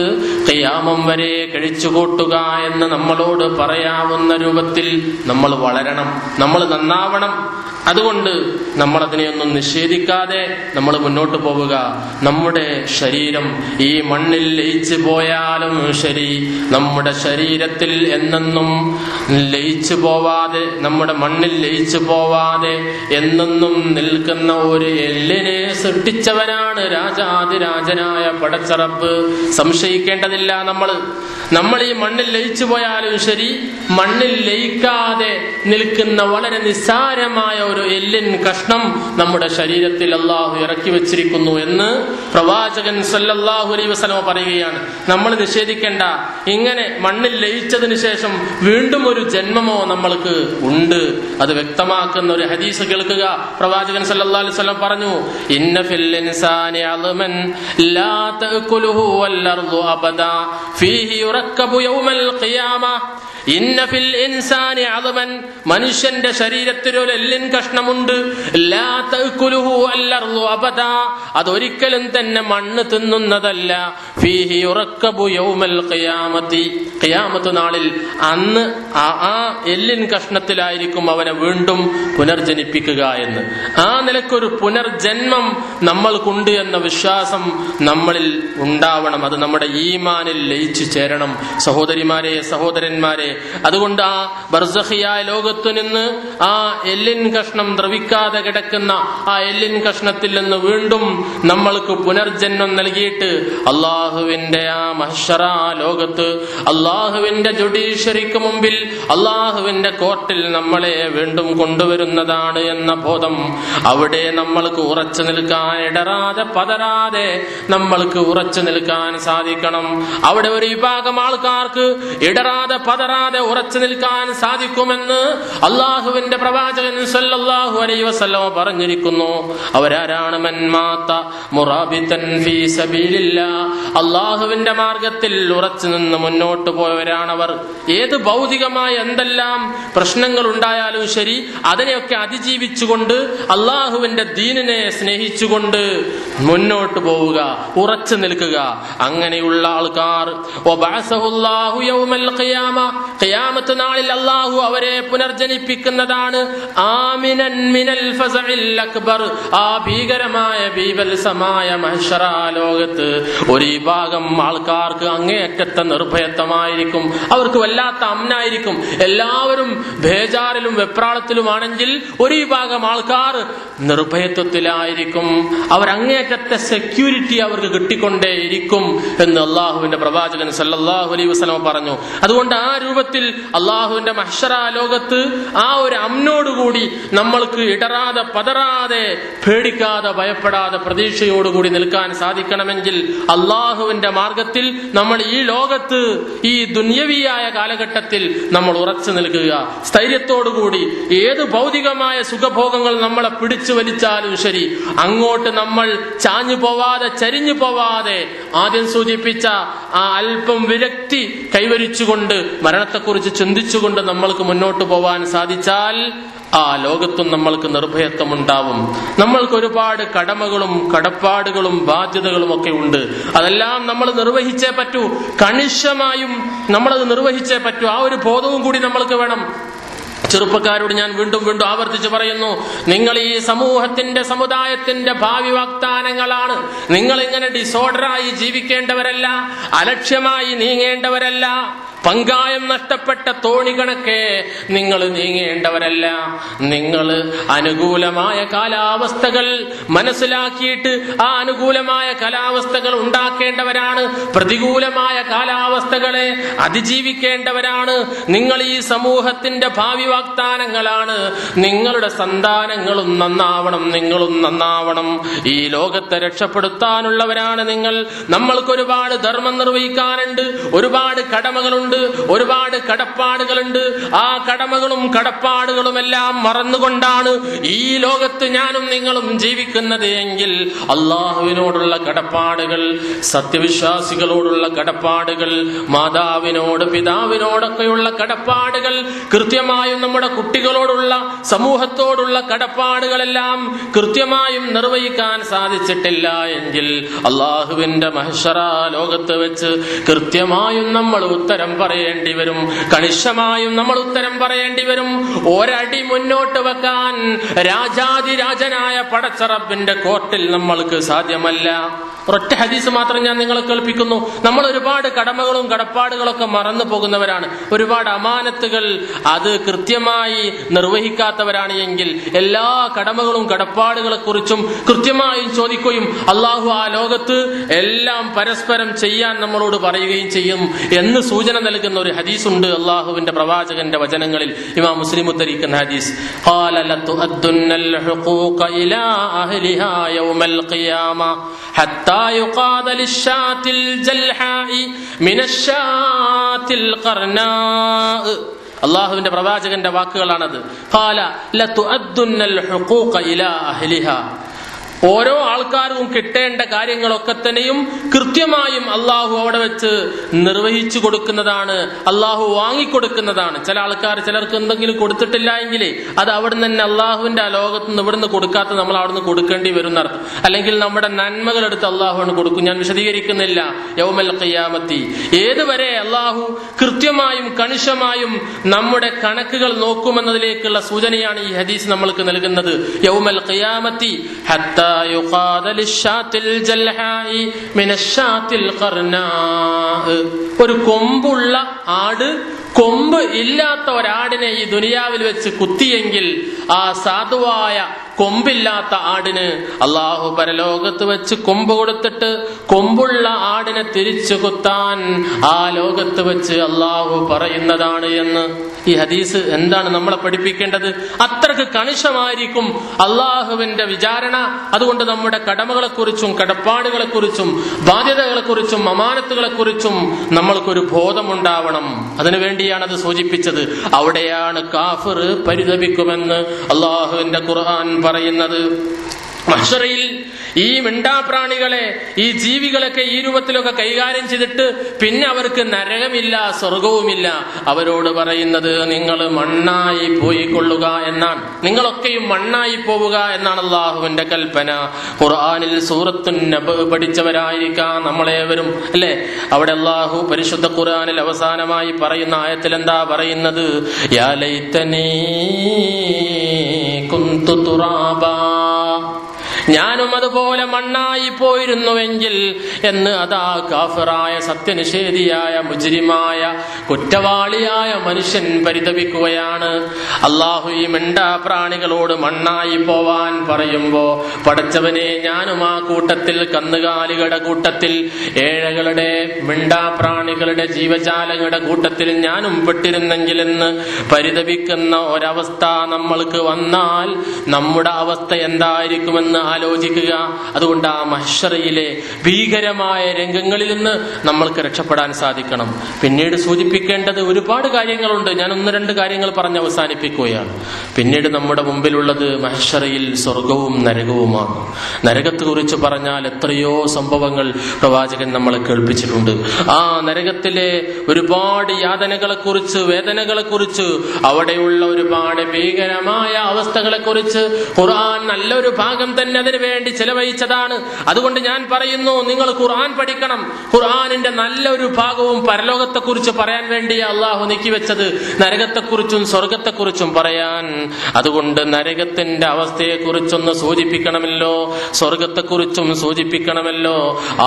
ഖിയാമം വരെ കഴിച്ചു കൂട്ടുക എന്ന് നമ്മളോട് പറയാവുന്ന രൂപത്തിൽ നമ്മൾ വളരണം, നമ്മൾ നന്നാവണം. അതുകൊണ്ട് നമ്മൾ അതിനെയൊന്നും നിഷേധിക്കാതെ നമ്മൾ മുന്നോട്ട് പോവുക. നമ്മുടെ ശരീരം ഈ മണ്ണിൽ ലയിച്ചു പോയാലും ശരി, നമ്മുടെ ശരീരത്തിൽ എന്നെന്നും ലയിച്ചു പോവാതെ, നമ്മുടെ മണ്ണിൽ ലയിച്ചു പോവാതെ എന്നെന്നും നിൽക്കുന്ന ഒരു എല്ലിനെ സൃഷ്ടിച്ചവനാണ് രാജാതിരാജനായ പടച്ചറപ്പ്. സംശയിക്കേണ്ടതില്ല. നമ്മൾ ഈ മണ്ണിൽ ലയിച്ചു പോയാലും ശരി, മണ്ണിൽ ലയിക്കാതെ നിൽക്കുന്ന വളരെ നിസ്സാരമായ ഒരു എല്ലിൻ കഷ്ണം നമ്മുടെ ശരീരത്തിൽ അള്ളാഹു ഇറക്കി വെച്ചിരിക്കുന്നു എന്ന് പ്രവാചകൻ സല്ലല്ലാഹു അലൈഹി വസല്ലം പറയുകയാണ്. നമ്മൾ നിഷേധിക്കേണ്ട. ഇങ്ങനെ മണ്ണിൽ ലയിച്ചതിന് ശേഷം വീണ്ടും ഒരു ജന്മമോ നമ്മൾക്ക് ഉണ്ട്. അത് വ്യക്തമാക്കുന്ന ഒരു ഹദീസ് കേൾക്കുക. പ്രവാചകൻ സല്ലല്ലാഹു അലൈഹി വസല്ലം പറഞ്ഞു, ഇന്ന ഫിൽ ഇൻസാനി അൽമൻ ലാ തഅകുലുഹു വൽ അർദു അബദാ ഫീഹി യുറക്കബു യൗമൽ ഖിയാമ. ഇന്ന ഫിൽ ഇൻസാനി അൽമൻ, മനുഷ്യന്റെ ശരീരത്തിൽ ഒരു എല്ലിൻ കഷ്ണമുണ്ട്. ലാ തഅകുലുഹു വൽ അർദു അബദാ, അതൊരിക്കലും തന്നെ മണ്ണ് തിന്നുന്നതല്ല. ഫീഹി യുറക്കബു യൗമൽ ഖിയാമത്തി, ഖിയാമത്ത് നാളിൽ അന്ന് ആ എല്ലിൻ കഷ്ണത്തിലായിരിക്കും അവനെ വീണ്ടും പുനർജനിപ്പിക്കുക എന്ന്. ആ നിലക്കൊരു പുനർജന്മം നമ്മൾക്കുണ്ട് എന്ന വിശ്വാസം നമ്മളിൽ ഉണ്ടാവണം. അത് നമ്മുടെ ഈമാനിൽ ലയിച്ചു ചേരണം. സഹോദരിമാരെ, സഹോദരന്മാരെ, അതുകൊണ്ട് ആ ബർസഖിയായ ലോകത്തു നിന്ന് ആ എല്ലിൻ കഷ്ണം ദ്രവിക്കാതെ കിടക്കുന്ന ആ എല്ലിൻ കഷ്ണത്തിൽ നിന്ന് വീണ്ടും നമ്മൾക്ക് പുനർജന്മം നൽകിയിട്ട് അള്ളാഹുവിന്റെ ആ മഹ്ശറ ലോകത്ത് അള്ളാഹുവിന്റെ ജുഡീഷ്യറിക്ക് മുമ്പിൽ അള്ളാഹുവിന്റെ കോർട്ടിൽ നമ്മളെ വീണ്ടും കൊണ്ടുവരുന്നതാണ് എന്ന ബോധം അവിടെ നമ്മൾക്ക് ഉറച്ചു നിൽക്കാൻ, ഇടറാതെ പതറാതെ നമ്മൾക്ക് ഉറച്ചു നിൽക്കാൻ സാധിക്കണം. അവിടെ ഒരു വിഭാഗം ആൾക്കാർക്ക് ഇടറാതെ പതറാതെ ഉറച്ചു നിൽക്കാൻ സാധിക്കുമെന്ന് അള്ളാഹുവിന്റെ പ്രവാചകൻ സല്ലല്ലാഹു അലൈഹി വസല്ലം പറഞ്ഞിരിക്കുന്നു. അവരാരാണ്? മൻ മാത മുറാബിതൻ ഫീ സബീലില്ലാഹ്, അള്ളാഹുവിന്റെ മാർഗത്തിൽ ഉറച്ചു നിന്ന് മുന്നോട്ട് പോയവരാണവർ. ഏത് ഭൗതികമായ എന്തെല്ലാം പ്രശ്നങ്ങൾ ഉണ്ടായാലും ശരി, അതിനെയൊക്കെ അതിജീവിച്ചുകൊണ്ട് അള്ളാഹുവിന്റെ ദീനിനെ സ്നേഹിച്ചുകൊണ്ട് മുന്നോട്ട് പോവുക, ഉറച്ചു നിൽക്കുക. അങ്ങനെയുള്ള ആൾക്കാർ ഖിയാമത്ത് നാളിൽ അല്ലാഹു അവരെ പുനർജനിപ്പിക്കുന്നതാണ്. ആമിനൻ മിനൽ ഫസഇൽ അക്ബർ, ആ ഭീകരമായ ബീഭത്സമായ മഹ്ശറ ലോകത്ത് ഒരു വിഭാഗം ആൾക്കാർക്ക് അങ്ങേയറ്റത്തെ നിർഭയത്വമായിരിക്കും. അവർക്ക് വല്ലാത്ത അമ്നായിരിക്കും. എല്ലാവരും ബേജാറിലും വെപ്രാളത്തിലുമാണെങ്കിൽ ഒരു വിഭാഗം ആൾക്കാർ നിർഭയത്വത്തിലായിരിക്കും. അവർ അങ്ങേയറ്റത്തെ സെക്യൂരിറ്റി അവർക്ക് കിട്ടിക്കൊണ്ടേയിരിക്കും എന്ന് അള്ളാഹുവിന്റെ പ്രവാചകൻ സല്ലല്ലാഹു അലൈഹി വസല്ലം പറഞ്ഞു. അതുകൊണ്ട് ആ രൂപത്തിൽ അള്ളാഹുവിന്റെ മഹ്ശറ ലോകത്ത് ആ ഒരു അമ്നോടുകൂടി നമ്മൾക്ക് ഇടറാതെ പതറാതെ പേടിക്കാതെ ഭയപ്പെടാതെ പ്രതീക്ഷയോടുകൂടി നിൽക്കാൻ സാധിക്കണമെങ്കിൽ അള്ളാഹുവിന്റെ മാർഗത്തിൽ നമ്മൾ ഈ ലോകത്ത് ഈ ദുന്യവിയായ കാലഘട്ടത്തിൽ നമ്മൾ ഉറച്ചു നിൽക്കുക. സ്ഥൈര്യത്തോടുകൂടി ഏത് ഭൗതികമായ സുഖഭോഗങ്ങൾ നമ്മളെ പിടിച്ചു വലിച്ചാലും ശരി, അങ്ങോട്ട് നമ്മൾ ചാഞ്ഞു പോവാതെ ചരിഞ്ഞു പോവാതെ ആദ്യം സൂചിപ്പിച്ച ആ അല്പം വിരക്തി കൈവരിച്ചുകൊണ്ട് മരണത്തെക്കുറിച്ച് ചിന്തിച്ചുകൊണ്ട് നമ്മൾക്ക് മുന്നോട്ട് പോവാൻ സാധിച്ചാൽ ആ ലോകത്തും നമ്മൾക്ക് നിർഭയത്വം ഉണ്ടാവും. നമ്മൾക്ക് ഒരുപാട് കടമകളും കടപ്പാടുകളും ബാധ്യതകളും ഒക്കെ ഉണ്ട്. അതെല്ലാം നമ്മൾ നിർവഹിച്ചേ പറ്റൂ. കണിശമായും നമ്മളത് നിർവഹിച്ചേ പറ്റൂ. ആ ഒരു ബോധവും കൂടി നമ്മൾക്ക് വേണം. ചെറുപ്പക്കാരോട് ഞാൻ വീണ്ടും വീണ്ടും ആവർത്തിച്ച് പറയുന്നു, നിങ്ങൾ ഈ സമുദായത്തിന്റെ ഭാവി വാഗ്ദാനങ്ങളാണ്. നിങ്ങൾ ഇങ്ങനെ ഡിസോർഡറായി ജീവിക്കേണ്ടവരല്ല, അലക്ഷ്യമായി നീങ്ങേണ്ടവരല്ല, പങ്കായം നഷ്ടപ്പെട്ട തോണി കണക്കെ നിങ്ങൾ നീങ്ങേണ്ടവരല്ല. നിങ്ങൾ അനുകൂലമായ കാലാവസ്ഥകൾ മനസ്സിലാക്കിയിട്ട് ആ അനുകൂലമായ കാലാവസ്ഥകൾ ഉണ്ടാക്കേണ്ടവരാണ്. പ്രതികൂലമായ കാലാവസ്ഥകളെ അതിജീവിക്കേണ്ടവരാണ്. നിങ്ങൾ ഈ സമൂഹത്തിന്റെ ഭാവി വാഗ്ദാനങ്ങളാണ്. നിങ്ങളുടെ സന്താനങ്ങളും നന്നാവണം, നിങ്ങളും നന്നാവണം. ഈ ലോകത്തെ രക്ഷപ്പെടുത്താനുള്ളവരാണ് നിങ്ങൾ. നമ്മൾക്ക് ഒരുപാട് ധർമ്മം നിർവഹിക്കാനുണ്ട്, ഒരുപാട് കടമകളുണ്ട്, ഒരുപാട് കടപ്പാടുകളുണ്ട്. ആ കടമകളും കടപ്പാടുകളും എല്ലാം മറന്നുകൊണ്ടാണ് ഈ ലോകത്ത് ഞാനും നിങ്ങളും ജീവിക്കുന്നത് എങ്കിൽ അള്ളാഹുവിനോടുള്ള കടപ്പാടുകൾ, സത്യവിശ്വാസികളോടുള്ള കടപ്പാടുകൾ, മാതാവിനോട് പിതാവിനോടൊക്കെയുള്ള കടപ്പാടുകൾ, കൃത്യമായും നമ്മുടെ കുട്ടികളോടുള്ള സമൂഹത്തോടുള്ള കടപ്പാടുകളെല്ലാം കൃത്യമായും നിർവഹിക്കാൻ സാധിച്ചിട്ടില്ല എങ്കിൽ അള്ളാഹുവിന്റെ മഹ്ശറ ലോകത്ത് വെച്ച് കൃത്യമായും നമ്മൾ ഉത്തരം പറയേണ്ടി വരും. കണിശമായും നമ്മൾ ഉത്തരം പറയേണ്ടി വരും. ഒരടി മുന്നോട്ട് വെക്കാൻ രാജാതിരാജനായ പടച്ച റബ്ബിന്റെ കോർട്ടിൽ നമ്മൾക്ക് സാധ്യമല്ല. ഒരൊറ്റ ഹദീസ് മാത്രം ഞാൻ നിങ്ങളെ കേൾപ്പിക്കുന്നു. നമ്മൾ ഒരുപാട് കടമകളും കടപ്പാടുകളൊക്കെ മറന്നു പോകുന്നവരാണ്. ഒരുപാട് അമാനത്തുകൾ അത് കൃത്യമായി നിർവഹിക്കാത്തവരാണ് എങ്കിൽ എല്ലാ കടമകളും കടപ്പാടുകളെ കുറിച്ചും കൃത്യമായും ചോദിക്കുകയും അള്ളാഹു ആ ലോകത്ത് എല്ലാം പരസ്പരം ചെയ്യാൻ നമ്മളോട് പറയുകയും ചെയ്യും എന്ന് സൂചന നൽകുന്ന ഒരു ഹദീസ് ഉണ്ട് അള്ളാഹുവിന്റെ പ്രവാചകന്റെ വചനങ്ങളിൽ. ഇമാം മുസ്ലിം ഉദ്ധരിക്കുന്ന ഹദീസ്, ഖാല ലതുഅദ്ദുന്നൽ ഹുഖൂഖ ഇലാ അഹ്ലിഹാ യൗമൽ ഖിയാമ ഹത്താ യുഖാദ ലിശ്ശാത്തിൽ ജൽഹാഇ മിനശ്ശാത്തിൽ ഖർനാ. അള്ളാഹുവിന്റെ പ്രവാചകന്റെ വാക്കുകളാണത്. ഖാല ലതുഅദ്ദുന്നൽ ഹുഖൂഖ ഇലാ അഹ്ലിഹാ, ഓരോ ആൾക്കാർക്കും കിട്ടേണ്ട കാര്യങ്ങളൊക്കെ തന്നെയും കൃത്യമായും അള്ളാഹു അവിടെ വെച്ച് നിർവഹിച്ചു കൊടുക്കുന്നതാണ്, അള്ളാഹു വാങ്ങിക്കൊടുക്കുന്നതാണ്. ചില ആൾക്കാർ ചിലർക്ക് എന്തെങ്കിലും കൊടുത്തിട്ടില്ല എങ്കിൽ അത് അവിടെ നിന്ന് തന്നെ അള്ളാഹുവിന്റെ ആ ലോകത്ത് നിന്ന് ഇവിടുന്ന് കൊടുക്കാത്ത നമ്മൾ അവിടെ നിന്ന് കൊടുക്കേണ്ടി വരും എന്നർത്ഥം. അല്ലെങ്കിൽ നമ്മുടെ നന്മകൾ എടുത്ത് അള്ളാഹുവിന് കൊടുക്കും. ഞാൻ വിശദീകരിക്കുന്നില്ല. യൗമൽ ഖിയാമത്തി ഏതുവരെ അള്ളാഹു കൃത്യമായും കണിശമായും നമ്മുടെ കണക്കുകൾ നോക്കുമെന്നതിലേക്കുള്ള സൂചനയാണ് ഈ ഹദീസ് നമ്മൾക്ക് നൽകുന്നത്. യൗമൽ ഖിയാമത്തി ഹത്താ യുഖാദ ലിശ്ശാത്തിൽ ജൽഹാഇ മിനശ്ശാത്തിൽ ഖർനാ. ഒരു കൊമ്പുള്ള ആട് കൊമ്പ് ഇല്ലാത്ത ഒരാടിനെ ഈ ദുനിയാവിൽ വെച്ച് കുത്തിയെങ്കിൽ ആ സാധുവായ കൊമ്പില്ലാത്ത ആടിന് അള്ളാഹു പരലോകത്ത് വെച്ച് കൊമ്പ് കൊടുത്തിട്ട് കൊമ്പുള്ള ആടിനെ തിരിച്ചു കുത്താൻ ആ ലോകത്ത് വെച്ച് അള്ളാഹു പറയുന്നതാണ് എന്ന് ഈ ഹദീസ് എന്താണ് നമ്മളെ പഠിപ്പിക്കേണ്ടത്? അത്രക്ക് കണിശമായിരിക്കും അള്ളാഹുവിന്റെ വിചാരണ. അതുകൊണ്ട് നമ്മുടെ കടമകളെക്കുറിച്ചും കടപ്പാടുകളെക്കുറിച്ചും ബാധ്യതകളെക്കുറിച്ചും അമാനത്തുകളെക്കുറിച്ചും നമ്മൾക്കൊരു ബോധമുണ്ടാവണം. അതിനുവേണ്ടിയാണ് അത് സൂചിപ്പിച്ചത്. അവിടെയാണ് കാഫിർ പരിതപിക്കുമെന്ന് അള്ളാഹുവിന്റെ ഖുർആൻ പറയുന്നത്. മഹ്ശറയിൽ ഈ മിണ്ടാപ്രാണികളെ, ഈ ജീവികളൊക്കെ ഈ രൂപത്തിലൊക്കെ കൈകാര്യം ചെയ്തിട്ട് പിന്നെ അവർക്ക് നരകമില്ല, സ്വർഗവുമില്ല. അവരോട് പറയുന്നത് നിങ്ങൾ മണ്ണായി പോയിക്കൊള്ളുക എന്നാണ്. നിങ്ങളൊക്കെയും മണ്ണായി പോവുക എന്നാണ് അള്ളാഹുവിന്റെ കൽപ്പന. ഖുർആനിൽ സൂറത്തുൻ നബ് പഠിച്ചവരായിരിക്കാം നമ്മളേവരും അല്ലെ? അവിടെ അള്ളാഹു പരിശുദ്ധ ഖുർആനിൽ അവസാനമായി പറയുന്ന ആയത്തിൽ എന്താ പറയുന്നത്? യാ ലൈതനീ കുന്തു തുറാബാ, ഞാനും അതുപോലെ മണ്ണായി പോയിരുന്നുവെങ്കിൽ എന്ന് അതാ കാഫിറായ സത്യനിഷേധിയായ മുജ്രിമായ കുറ്റവാളിയായ മനുഷ്യൻ പരിതപിക്കുകയാണ്. അള്ളാഹു ഈ മിണ്ടാപ്രാണികളോട് മണ്ണായി പോവാൻ പറയുമ്പോ, പടച്ചവനെ ഞാനും ആ കൂട്ടത്തിൽ, കന്നുകാലികളുടെ കൂട്ടത്തിൽ, ഏഴകളുടെ, മിണ്ടാപ്രാണികളുടെ, ജീവജാലങ്ങളുടെ കൂട്ടത്തിൽ ഞാനും പെട്ടിരുന്നെങ്കിലെന്ന് പരിതപിക്കുന്ന ഒരവസ്ഥ നമ്മൾക്ക് വന്നാൽ നമ്മുടെ അവസ്ഥ എന്തായിരിക്കുമെന്ന് ആലോചിക്കുക. അതുകൊണ്ട് ആ മഹ്ശറയിലെ ഭീകരമായ രംഗങ്ങളിൽ നിന്ന് നമ്മൾക്ക് രക്ഷപ്പെടാൻ സാധിക്കണം. പിന്നീട് സൂചിപ്പിക്കേണ്ടത് ഒരുപാട് കാര്യങ്ങളുണ്ട്. ഞാൻ 1-2 കാര്യങ്ങൾ പറഞ്ഞ് അവസാനിപ്പിക്കുകയാണ്. പിന്നീട് നമ്മുടെ മുമ്പിലുള്ളത് മഹ്ശറയിൽ സ്വർഗവും നരകവുമാണ്. നരകത്തെ കുറിച്ച് പറഞ്ഞാൽ എത്രയോ സംഭവങ്ങൾ പ്രവാചകൻ നമ്മളെ കേൾപ്പിച്ചിട്ടുണ്ട്. ആ നരകത്തിലെ ഒരുപാട് യാതനകളെ കുറിച്ച്, വേദനകളെ കുറിച്ച്, അവിടെയുള്ള ഒരുപാട് ഭീകരമായ അവസ്ഥകളെ കുറിച്ച് ഖുർആൻ നല്ലൊരു ഭാഗം തന്നെ അതിനു വേണ്ടി ചെലവഴിച്ചതാണ്. അതുകൊണ്ട് ഞാൻ പറയുന്നു, നിങ്ങൾ ഖുർആൻ പഠിക്കണം. ഖുർആനിന്റെ നല്ലൊരു ഭാഗവും പരലോകത്തെ കുറിച്ച് പറയാൻ വേണ്ടി അള്ളാഹു നീക്കിവെച്ചത്, നരകത്തെക്കുറിച്ചും സ്വർഗത്തെക്കുറിച്ചും പറയാൻ. അതുകൊണ്ട് നരകത്തിന്റെ അവസ്ഥയെ കുറിച്ചൊന്ന് സൂചിപ്പിക്കണമല്ലോ, സ്വർഗത്തെക്കുറിച്ചും സൂചിപ്പിക്കണമല്ലോ.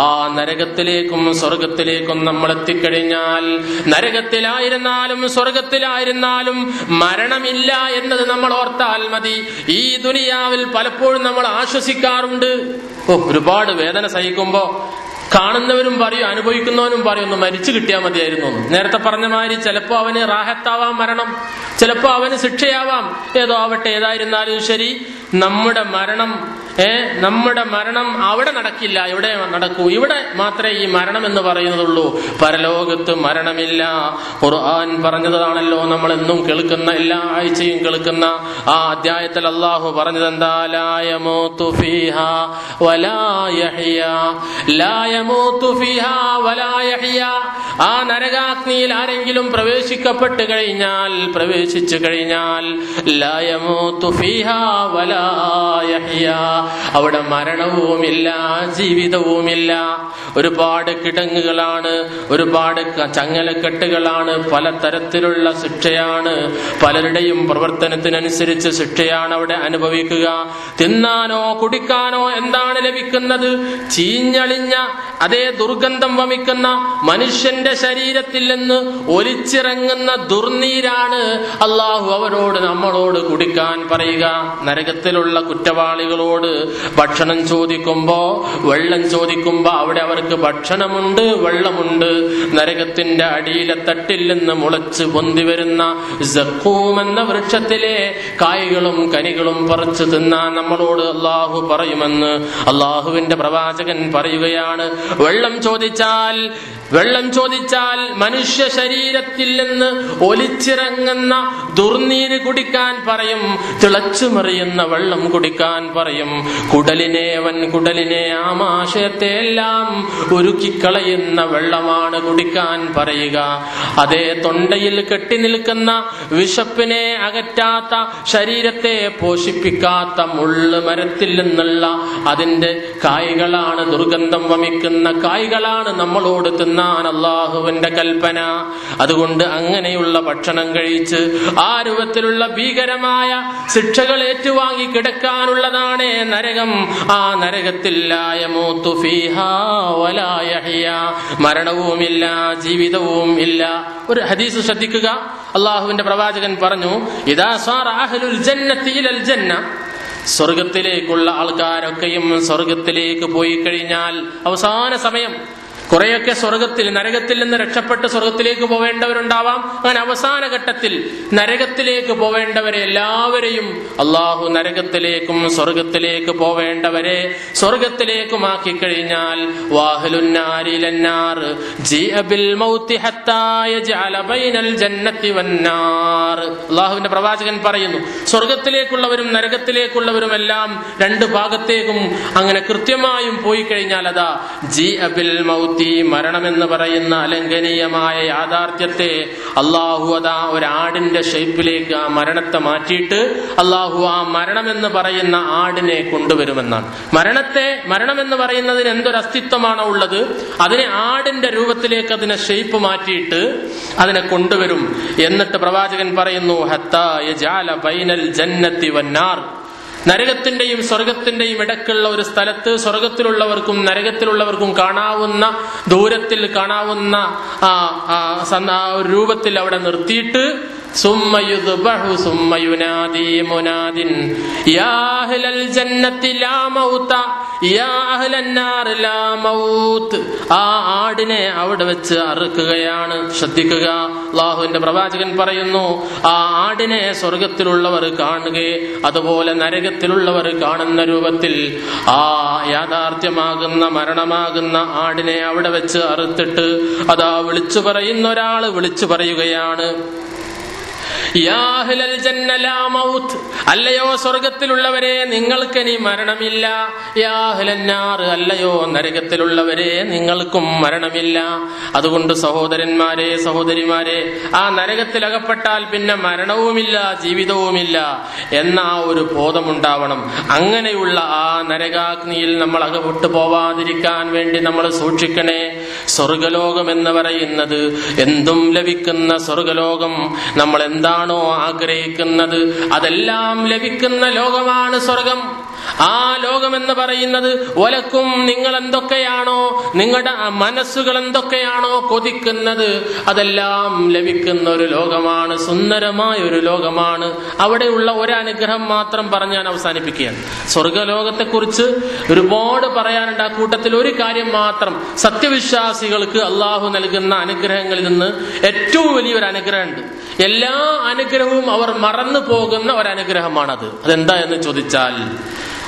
ആ നരകത്തിലേക്കും സ്വർഗത്തിലേക്കും നമ്മൾ എത്തിക്കഴിഞ്ഞാൽ, നരകത്തിലായിരുന്നാലും സ്വർഗത്തിലായിരുന്നാലും മരണമില്ല എന്നത് നമ്മൾ ഓർത്താൽ മതി. ഈ ദുനിയാവിൽ പലപ്പോഴും നമ്മൾ ആശ്വസിക്കാറുണ്ട്. ഒരുപാട് വേദന സഹിക്കുമ്പോ കാണുന്നവരും പറയും, അനുഭവിക്കുന്നവനും പറയും, ഒന്ന് മരിച്ചു കിട്ടിയാൽ മതിയായിരുന്നു. നേരത്തെ പറഞ്ഞ മാതിരി ചിലപ്പോ അവന് റാഹത്താവാം മരണം, ചിലപ്പോ അവന് ശിക്ഷയാവാം. ഏതോ ആവട്ടെ, ഏതായിരുന്നാലും ശരി, നമ്മുടെ മരണം അവിടെ നടക്കില്ല, ഇവിടെ നടക്കൂ. ഇവിടെ മാത്രമേ ഈ മരണം എന്ന് പറയുന്നതുള്ളൂ. പരലോകത്ത് മരണമില്ല. ഖുർആൻ പറഞ്ഞതാണല്ലോ നമ്മൾ എന്നും കേൾക്കുന്ന, എല്ലാ ആഴ്ചയും കേൾക്കുന്ന ആ അധ്യായത്തിൽ അല്ലാഹു പറഞ്ഞത് എന്താ? ലാ യമൂതു ഫീഹാ വലാ യഹ്യാ, ലാ യമൂതു ഫീഹാ വലാ യഹ്യാ. ആ നരകാഗ്നിയിൽ ആരെങ്കിലും പ്രവേശിച്ചു കഴിഞ്ഞാൽ ലാ യമൂതു ഫീഹാ വലാ യഹ്യാ, അവിടെ മരണവുമില്ല, ജീവിതവുമില്ല. ഒരുപാട് കിടങ്ങുകളാണ്, ഒരുപാട് ചങ്ങലക്കെട്ടുകളാണ്, പലതരത്തിലുള്ള ശിക്ഷയാണ്, പലരുടെയും പ്രവർത്തനത്തിനനുസരിച്ച് ശിക്ഷയാണ് അവിടെ അനുഭവിക്കുക. തിന്നാനോ കുടിക്കാനോ എന്താണ് ലഭിക്കുന്നത്? ചീഞ്ഞളിഞ്ഞ അതേ ദുർഗന്ധം വമിക്കുന്ന മനുഷ്യന്റെ ശരീരത്തിൽ നിന്ന് ഒലിച്ചിറങ്ങുന്ന ദുർനീരാണ് അള്ളാഹു നമ്മളോട് കുടിക്കാൻ പറയുക. നരകത്തിലുള്ള കുറ്റവാളികളോട് ഭക്ഷണം ചോദിക്കുമ്പോ, വെള്ളം ചോദിക്കുമ്പോ അവിടെ അവർക്ക് ഭക്ഷണമുണ്ട്, വെള്ളമുണ്ട്. നരകത്തിന്റെ അടിയിലെ തട്ടിൽ നിന്ന് മുളച്ച് പൊന്തി വരുന്ന സഖൂം എന്ന വൃക്ഷത്തിലെ കായ്കളും കനികളും പറിച്ചു തിന്നാൻ നമ്മളോട് അള്ളാഹു പറയുമെന്ന് അള്ളാഹുവിന്റെ പ്രവാചകൻ പറയുകയാണ്. വെള്ളം ചോദിച്ചാൽ മനുഷ്യ ശരീരത്തിൽ നിന്ന് ഒലിച്ചിറങ്ങുന്ന ദുർനീര് കുടിക്കാൻ പറയും, തിളച്ചു മറിയുന്ന വെള്ളം കുടിക്കാൻ പറയും. കുടലിനെ ആമാശയത്തെ എല്ലാം ഉരുക്കിക്കളയുന്ന വെള്ളമാണ് കുടിക്കാൻ പറയുക. അതേ തൊണ്ടയിൽ കെട്ടി നിൽക്കുന്ന വിശപ്പിനെ അകറ്റാത്ത, ശരീരത്തെ പോഷിപ്പിക്കാത്ത മുള്ള് മരത്തിൽ നിന്നുള്ള അതിന്റെ കായ്കളാണ്, ദുർഗന്ധം വമിക്കുന്ന കായ്കളാണ് നമ്മളോട് തിന്നാൻ അല്ലാഹുവിന്റെ കൽപ്പന. അതുകൊണ്ട് അങ്ങനെയുള്ള ഭക്ഷണം കഴിച്ച് ആ രൂപത്തിലുള്ള ഭീകരമായ ശിക്ഷകൾ ഏറ്റുവാങ്ങി കിടക്കാനുള്ളതാണ് നരകം. ആ നരകത്തിൽ ലാ യമൂതു ഫീഹാ വലാ യഹ്യാ, മരണവുമില്ല, ജീവിതവും ഇല്ല. ഒരു ഹദീസ് ശ്രദ്ധിക്കുക. അല്ലാഹുവിന്റെ പ്രവാചകൻ പറഞ്ഞു, ഇദാ സാറ അഹ്ലുൽ ജന്നത്തി ഇലൽ ജന്ന, സ്വർഗത്തിലേക്കുള്ള ആൾക്കാരൊക്കെയും സ്വർഗത്തിലേക്ക് പോയി കഴിഞ്ഞാൽ, അവസാന സമയം കുറെയൊക്കെ നരകത്തിൽ നിന്ന് രക്ഷപ്പെട്ട് സ്വർഗത്തിലേക്ക് പോവേണ്ടവരുണ്ടാവാം. അങ്ങനെ അവസാന ഘട്ടത്തിൽ നരകത്തിലേക്ക് പോവേണ്ടവരെ എല്ലാവരെയും അള്ളാഹു നരകത്തിലേക്കും സ്വർഗത്തിലേക്ക് പോവേണ്ടവരെ സ്വർഗത്തിലേക്കുമാക്കി കഴിഞ്ഞാൽ അള്ളാഹുവിന്റെ പ്രവാചകൻ പറയുന്നു, സ്വർഗത്തിലേക്കുള്ളവരും നരകത്തിലേക്കുള്ളവരും എല്ലാം രണ്ട് ഭാഗത്തേക്കും അങ്ങനെ കൃത്യമായും പോയി കഴിഞ്ഞാൽ അതാ ജീഅബിൽ മൗത്തി, മരണമെന്ന് പറയുന്ന അലംഘനീയമായ യാഥാർത്ഥ്യത്തെ അള്ളാഹു അതാ ഒരാടിന്റെ ഷേപ്പിലേക്ക് ആ മരണത്തെ മാറ്റിയിട്ട് അള്ളാഹു ആ മരണമെന്ന് പറയുന്ന ആടിനെ കൊണ്ടുവരുമെന്നാണ്. മരണമെന്ന് പറയുന്നതിന് എന്തൊരു അസ്തിത്വമാണോ ഉള്ളത്, അതിനെ ആടിന്റെ രൂപത്തിലേക്ക് അതിനെ ഷേപ്പ് മാറ്റിയിട്ട് അതിനെ കൊണ്ടുവരും. എന്നിട്ട് പ്രവാചകൻ പറയുന്നു, ഹത്താ യജഅല ബൈനൽ ജന്നത്തി വന്നാർ, നരകത്തിന്റെയും സ്വർഗത്തിന്റെയും ഇടക്കുള്ള ഒരു സ്ഥലത്ത് സ്വർഗത്തിലുള്ളവർക്കും നരകത്തിലുള്ളവർക്കും കാണാവുന്ന ദൂരത്തിൽ കാണാവുന്ന രൂപത്തിൽ അവിടെ നിർത്തിയിട്ട് ആ ആടിനെ അവിടെ വെച്ച് അറുക്കുകയാണ്. ശ്രദ്ധിക്കുക, അല്ലാഹുവിന്റെ പ്രവാചകൻ പറയുന്നു, ആ ആടിനെ സ്വർഗത്തിലുള്ളവർ കാണുകയെ അതുപോലെ നരകത്തിലുള്ളവർ കാണുന്ന രൂപത്തിൽ ആ യാഥാർത്ഥ്യമാകുന്ന മരണമാകുന്ന ആടിനെ അവിടെ വെച്ച് അറുത്തിട്ട് അതാ വിളിച്ചു പറയുന്ന ഒരാള് വിളിച്ചു പറയുകയാണ്, അല്ലയോ സ്വർഗത്തിലുള്ളവരെ നിങ്ങൾക്കിനി മരണമില്ല, അല്ലയോ നരകത്തിലുള്ളവരെ നിങ്ങൾക്കും മരണമില്ല. അതുകൊണ്ട് സഹോദരന്മാരെ സഹോദരിമാരെ, ആ നരകത്തിലകപ്പെട്ടാൽ പിന്നെ മരണവുമില്ല ജീവിതവുമില്ല എന്ന ആ ഒരു ബോധമുണ്ടാവണം. അങ്ങനെയുള്ള ആ നരകാഗ്നിയിൽ നമ്മൾ അകപ്പെട്ടു പോവാതിരിക്കാൻ വേണ്ടി നമ്മൾ സൂക്ഷിക്കണേ. സ്വർഗലോകം എന്ന് പറയുന്നത് എന്തും ലഭിക്കുന്ന സ്വർഗലോകം, നമ്മൾ എന്താണോ ആഗ്രഹിക്കുന്നത് അതെല്ലാം ലഭിക്കുന്ന ലോകമാണ് സ്വർഗം. ആ ലോകമെന്ന് പറയുന്നത് ഒലക്കും നിങ്ങൾ എന്തൊക്കെയാണോ, നിങ്ങളുടെ മനസ്സുകൾ എന്തൊക്കെയാണോ കൊതിക്കുന്നത് അതെല്ലാം ലഭിക്കുന്ന ഒരു ലോകമാണ്, സുന്ദരമായ ഒരു ലോകമാണ്. അവിടെയുള്ള ഒരനുഗ്രഹം മാത്രം പറഞ്ഞ് ഞാൻ അവസാനിപ്പിക്കുകയാണ്. സ്വർഗലോകത്തെക്കുറിച്ച് ഒരുപാട് പറയാനുണ്ട്. ആ കൂട്ടത്തിൽ ഒരു കാര്യം മാത്രം, സത്യവിശ്വാസികൾക്ക് അള്ളാഹു നൽകുന്ന അനുഗ്രഹങ്ങളിൽ നിന്ന് ഏറ്റവും വലിയൊരു അനുഗ്രഹമുണ്ട്. എല്ലാ അനുഗ്രഹവും അവർ മറന്നു പോകുന്ന ഒരനുഗ്രഹമാണത്. അതെന്താ എന്ന് ചോദിച്ചാൽ,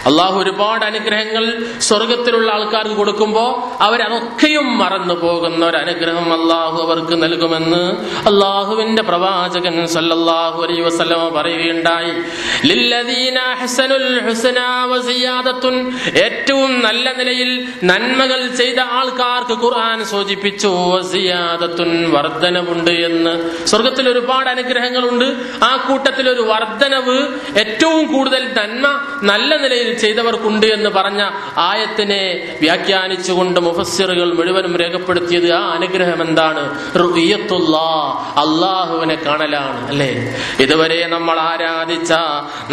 അള്ളാഹു ഒരുപാട് അനുഗ്രഹങ്ങൾ സ്വർഗത്തിലുള്ള ആൾക്കാർക്ക് കൊടുക്കുമ്പോ അവരതൊക്കെയും മറന്നു പോകുന്ന ഒരു അനുഗ്രഹം അള്ളാഹു അവർക്ക് നൽകുമെന്ന് അള്ളാഹുവിന്റെ പ്രവാചകൻ സല്ലല്ലാഹു അലൈഹി വസല്ലം പറയുകയുണ്ടായി. ലില്ലദീന അഹ്സനുൽ ഹുസ്നാ വസിയാദത്തുൻ, ഏറ്റവും നല്ല നിലയിൽ നന്മകൾ ചെയ്ത ആൾക്കാർക്ക് ഖുർആൻ സൂചിപ്പിച്ചു വസിയാദത്തുൻ, വർദ്ധനവുണ്ട് എന്ന്. സ്വർഗത്തിൽ ഒരുപാട് അനുഗ്രഹങ്ങളുണ്ട്, ആ കൂട്ടത്തിൽ ഒരു വർദ്ധനവ്, ഏറ്റവും കൂടുതൽ നന്മ നല്ല നിലയിൽ ചെയ്തവർക്കുണ്ട് എന്ന് പറഞ്ഞ ആയത്തിനെ വ്യാഖ്യാനിച്ചുകൊണ്ട് മുഫസ്സിറുകൾ മുഴുവനും രേഖപ്പെടുത്തിയത് ആ അനുഗ്രഹം എന്താണ്? റുഇയത്തുല്ലാഹ്, അല്ലാഹുവിനെ കാണലാണ്. അല്ലേ, ഇതുവരെ നമ്മൾ ആരാധിച്ച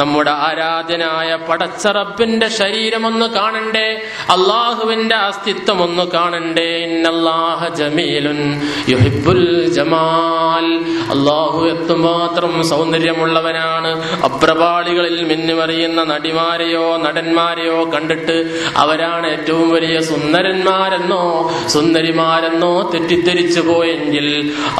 നമ്മുടെ ആരാധ്യനായ പടച്ച റബ്ബിന്റെ ശരീരം ഒന്ന് കാണണ്ടേ, അല്ലാഹുവിന്റെ അസ്തിത്വം ഒന്ന് കാണണ്ടേ. ഇന്നല്ലാഹ ജമീലുൻ യുഹിബ്ബുൽ ജമാൽ, അല്ലാഹു എത്രമാത്രം സൗന്ദര്യമുള്ളവനാണ്. അപ്രപാളികളിൽ മിന്നിമറിയുന്ന നടിമാരെയോ നടന്മാരെയോ കണ്ടിട്ട് അവരാണ് ഏറ്റവും വലിയ സുന്ദരന്മാരെന്നോ സുന്ദരിമാരെന്നോ തെറ്റിദ്ധരിച്ചു പോയെങ്കിൽ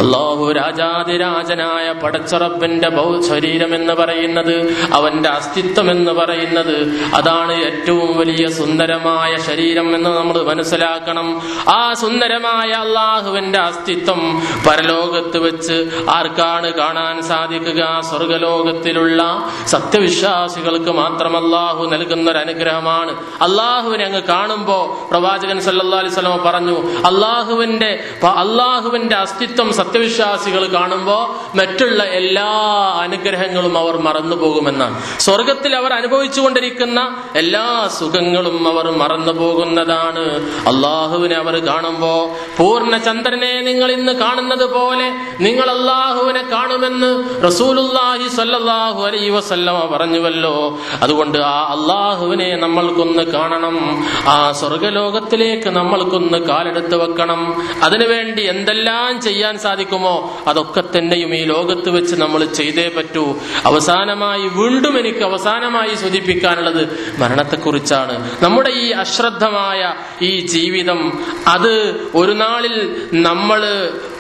അല്ലാഹു രാജാതിരാജനായ പടച്ചറബിന്റെ ശരീരം എന്ന് പറയുന്നത്, അവന്റെ അസ്തിത്വം എന്ന് പറയുന്നത്, അതാണ് ഏറ്റവും വലിയ സുന്ദരമായ ശരീരം എന്ന് നമ്മൾ മനസ്സിലാക്കണം. ആ സുന്ദരമായ അല്ലാഹുവിന്റെ അസ്തിത്വം പരലോകത്ത് വെച്ച് ആർക്കാണ് കാണാൻ സാധിക്കുക? സ്വർഗലോകത്തിലുള്ള സത്യവിശ്വാസികൾക്ക് മാത്രം അല്ലാഹു നൽകുന്ന ഒരു അനുഗ്രഹമാണ്. അള്ളാഹുവിനെ അങ്ങ് കാണുമ്പോ പ്രവാചകൻ സല്ലല്ലാഹു അലൈഹി വസല്ലം പറഞ്ഞു, അള്ളാഹുവിന്റെ അസ്തിത്വം സത്യവിശ്വാസികൾ കാണുമ്പോ മറ്റുള്ള എല്ലാ അനുഗ്രഹങ്ങളും അവർ മറന്നു പോകുമെന്നാണ്. സ്വർഗത്തിൽ അവർ അനുഭവിച്ചു കൊണ്ടിരിക്കുന്ന എല്ലാ സുഖങ്ങളും അവർ മറന്നു പോകുന്നതാണ്. അള്ളാഹുവിനെ അവർ കാണുമ്പോ പൂർണ്ണ ചന്ദ്രനെ നിങ്ങൾ ഇന്ന് കാണുന്നത് പോലെ നിങ്ങൾ അള്ളാഹുവിനെ കാണുമെന്ന് റസൂലുള്ളാഹി സ്വല്ലല്ലാഹു അലൈഹി വസല്ലം പറഞ്ഞുവല്ലോ. അതുകൊണ്ട് ആ അള്ളാഹു അള്ളാഹുവിനെ നമ്മൾക്കൊന്ന് കാണണം, ആ സ്വർഗലോകത്തിലേക്ക് നമ്മൾക്കൊന്ന് കാലെടുത്ത് വെക്കണം. അതിനുവേണ്ടി എന്തെല്ലാം ചെയ്യാൻ സാധിക്കുമോ അതൊക്കെ തന്നെയും ഈ ലോകത്ത് വെച്ച് നമ്മൾ ചെയ്തേ പറ്റൂ. വീണ്ടും എനിക്ക് അവസാനമായി സൂചിപ്പിക്കാനുള്ളത് മരണത്തെക്കുറിച്ചാണ്. നമ്മുടെ ഈ അശ്രദ്ധമായ ഈ ജീവിതം അത് ഒരു നാളിൽ നമ്മൾ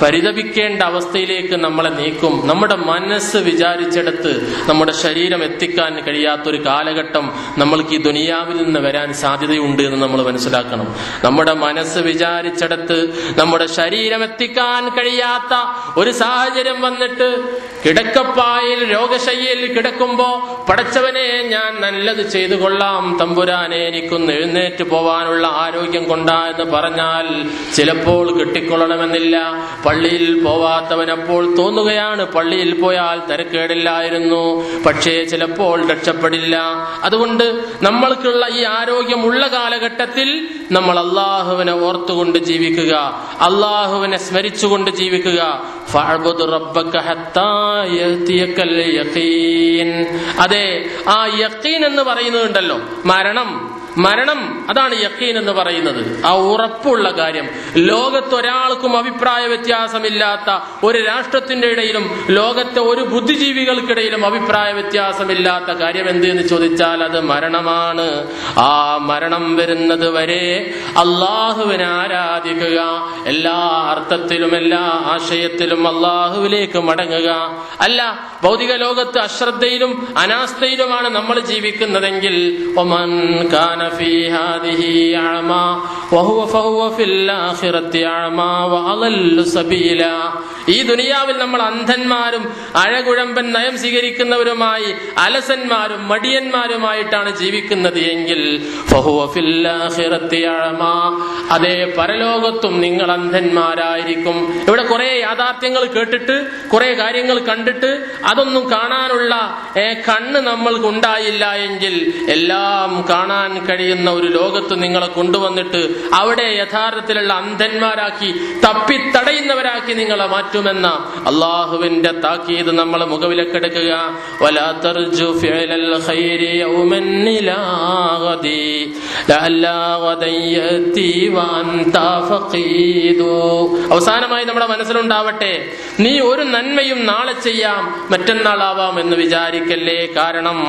പരിതപിക്കേണ്ട അവസ്ഥയിലേക്ക് നമ്മളെ നീക്കും. നമ്മുടെ മനസ്സ് വിചാരിച്ചെടുത്ത് നമ്മുടെ ശരീരം എത്തിക്കാൻ കഴിയാത്തൊരു കാലഘട്ടം നമ്മൾക്ക് ഈ ദുനിയാവിൽ നിന്ന് വരാൻ സാധ്യതയുണ്ട് എന്ന് നമ്മൾ മനസ്സിലാക്കണം. നമ്മുടെ മനസ്സ് വിചാരിച്ചെടുത്ത് നമ്മുടെ ശരീരം എത്തിക്കാൻ കഴിയാത്ത ഒരു സാഹചര്യം വന്നിട്ട് കിടക്കപ്പായിൽ രോഗശയ്യയിൽ കിടക്കുമ്പോ പടച്ചവനെ ഞാൻ നല്ലത് ചെയ്തു കൊള്ളാം തമ്പുരാനെ, എനിക്കൊന്ന് എഴുന്നേറ്റ് പോവാനുള്ള ആരോഗ്യം കൊണ്ടാ എന്ന് പറഞ്ഞാൽ ചിലപ്പോൾ കിട്ടിക്കൊള്ളണമെന്നില്ല. പള്ളിയിൽ പോവാത്തവനപ്പോൾ തോന്നുകയാണ് പള്ളിയിൽ പോയാൽ തരക്കേടില്ലായിരുന്നു, പക്ഷേ ചിലപ്പോൾ രക്ഷപ്പെടില്ല. അതുകൊണ്ട് നമ്മൾക്കുള്ള ഈ ആരോഗ്യമുള്ള കാലഘട്ടത്തിൽ നമ്മൾ അള്ളാഹുവിനെ ഓർത്തുകൊണ്ട് ജീവിക്കുക, അള്ളാഹുവിനെ സ്മരിച്ചുകൊണ്ട് ജീവിക്കുക. ഫഅബ്ദു റബ്ബക ഹത്താ യഅതിയകൽ യഖീൻ. അതെ, ആ യഖീൻ എന്ന് പറയുന്നുണ്ടല്ലോ, മരണം അതാണ് യഖീൻ എന്ന് പറയുന്നത്, ആ ഉറപ്പുള്ള കാര്യം. ലോകത്തൊരാൾക്കും അഭിപ്രായ വ്യത്യാസമില്ലാത്ത, ഒരു രാഷ്ട്രത്തിന്റെ ഇടയിലും ലോകത്തെ ഒരു ബുദ്ധിജീവികൾക്കിടയിലും അഭിപ്രായ വ്യത്യാസമില്ലാത്ത കാര്യം എന്ത് എന്ന് ചോദിച്ചാൽ അത് മരണമാണ്. ആ മരണം വരുന്നത് വരെ അള്ളാഹുവിനെ ആരാധിക്കുക, എല്ലാ അർത്ഥത്തിലും എല്ലാ ആശയത്തിലും അള്ളാഹുവിലേക്ക് മടങ്ങുക. അല്ല, ഭൗതിക ലോകത്ത് അശ്രദ്ധയിലും അനാസ്ഥയിലുമാണ് നമ്മൾ ജീവിക്കുന്നതെങ്കിൽ ഒമൻ കാന ഫീ ഹാദിഹി അഅമാ വഹുവ ഫഹുവ ഫിൽ ആഖിറതി അഅമാ വഅളല്ലു സബീല. ഈ ദുനിയാവിൽ നമ്മൾ അന്ധന്മാരും അഴകുഴമ്പൻ നയം സ്വീകരിക്കുന്നവരുമായി അലസന്മാരും മടിയന്മാരുമായിട്ടാണ് ജീവിക്കുന്നത് എങ്കിൽ ഫഹുവ ഫിൽ ആഖിറതി അഅമാ, അതേ പരലോകത്തും നിങ്ങൾ അന്ധന്മാരായിരിക്കും. ഇവിടെ കുറെ യാഥാർത്ഥ്യങ്ങൾ കേട്ടിട്ട് കുറെ കാര്യങ്ങൾ കണ്ടിട്ട് അതൊന്നും കാണാനുള്ള കണ്ണ് നമ്മൾക്കുണ്ടായില്ല എങ്കിൽ എല്ലാം കാണാൻ കഴിയുന്ന ഒരു ലോകത്ത് നിങ്ങളെ കൊണ്ടുവന്നിട്ട് അവിടെ യഥാർത്ഥത്തിലുള്ള അന്ധന്മാരാക്കി തപ്പിത്തടയുന്നവരാക്കി നിങ്ങളെ മാറ്റുമെന്ന അള്ളാഹുവിന്റെ താക്കീത് നമ്മളെ മുഖവിലക്കെടുക്കുക. വലാ തർജു ഫിഅലൽ ഖൈരി യൗമൻ ഇലാ ഗദി ലഅല്ലാ ഗദൻ യതി വഅൻത ഫഖീദു. അവസാനമായി നമ്മുടെ മനസ്സിലുണ്ടാവട്ടെ, നീ ഒരു നന്മയും നാളെ ചെയ്യാം മറ്റന്നാളാവാം എന്ന് വിചാരിക്കല്ലേ. കാരണം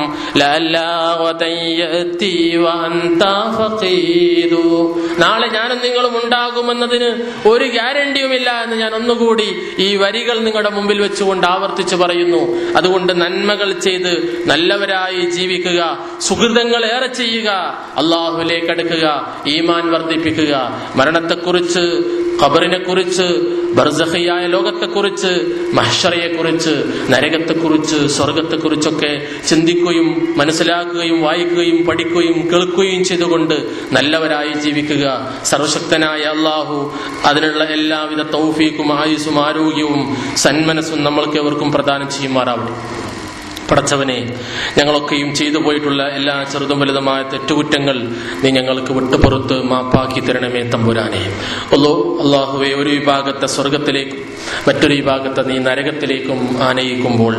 ലഅല്ലാ ഗദൻ യതി വഅൻത ഫഖീദു, നാളെ ഞാനും നിങ്ങളും ഉണ്ടാകുമെന്നതിന് ഒരു ഗ്യാരണ്ടിയുമില്ല എന്ന് ഞാൻ ഒന്നുകൂടി ഈ വരികൾ നിങ്ങളുടെ മുമ്പിൽ വെച്ചുകൊണ്ട് ആവർത്തിച്ചു പറയുന്നു. അതുകൊണ്ട് നന്മകൾ ചെയ്ത് നല്ലവരായി ജീവിക്കുക, സുഹൃതങ്ങൾ ഏറെ ചെയ്യുക, അള്ളാഹുവിലേക്ക് അടുക്കുക, ഈമാൻ വർദ്ധിപ്പിക്കുക. മരണത്തെക്കുറിച്ച്, ഖബറിനെ കുറിച്ച്, ബർസഖിയായ ലോകത്തെക്കുറിച്ച്, മഹ്ശറയെക്കുറിച്ച്, നരകത്തെക്കുറിച്ച്, സ്വർഗത്തെക്കുറിച്ചൊക്കെ ചിന്തിക്കുകയും മനസ്സിലാക്കുകയും വായിക്കുകയും പഠിക്കുകയും കേൾക്കുകയും ചെയ്തുകൊണ്ട് നല്ലവരായി ജീവിക്കുക. സർവശക്തനായ അള്ളാഹു അതിനുള്ള എല്ലാവിധ തൗഫീഖും ആയുസ്സും ആരോഗ്യവും സന്മനസ്സും നമ്മൾക്ക് എവർക്കും പ്രദാനം ചെയ്യുമാറാവട്ടെ. പടച്ചവനെ, ഞങ്ങളൊക്കെയും ചെയ്തു പോയിട്ടുള്ള എല്ലാ ചെറുതും വലുതുമായ തെറ്റുകുറ്റങ്ങൾ നീ ഞങ്ങൾക്ക് വിട്ടുപുറത്ത് മാപ്പാക്കി തരണമേ തമ്പുരാനെ. അല്ലാഹുവേ, ഒരു വിഭാഗത്തെ സ്വർഗത്തിലേക്കും മറ്റൊരു വിഭാഗത്തെ നീ നരകത്തിലേക്കും ആനയിക്കുമ്പോൾ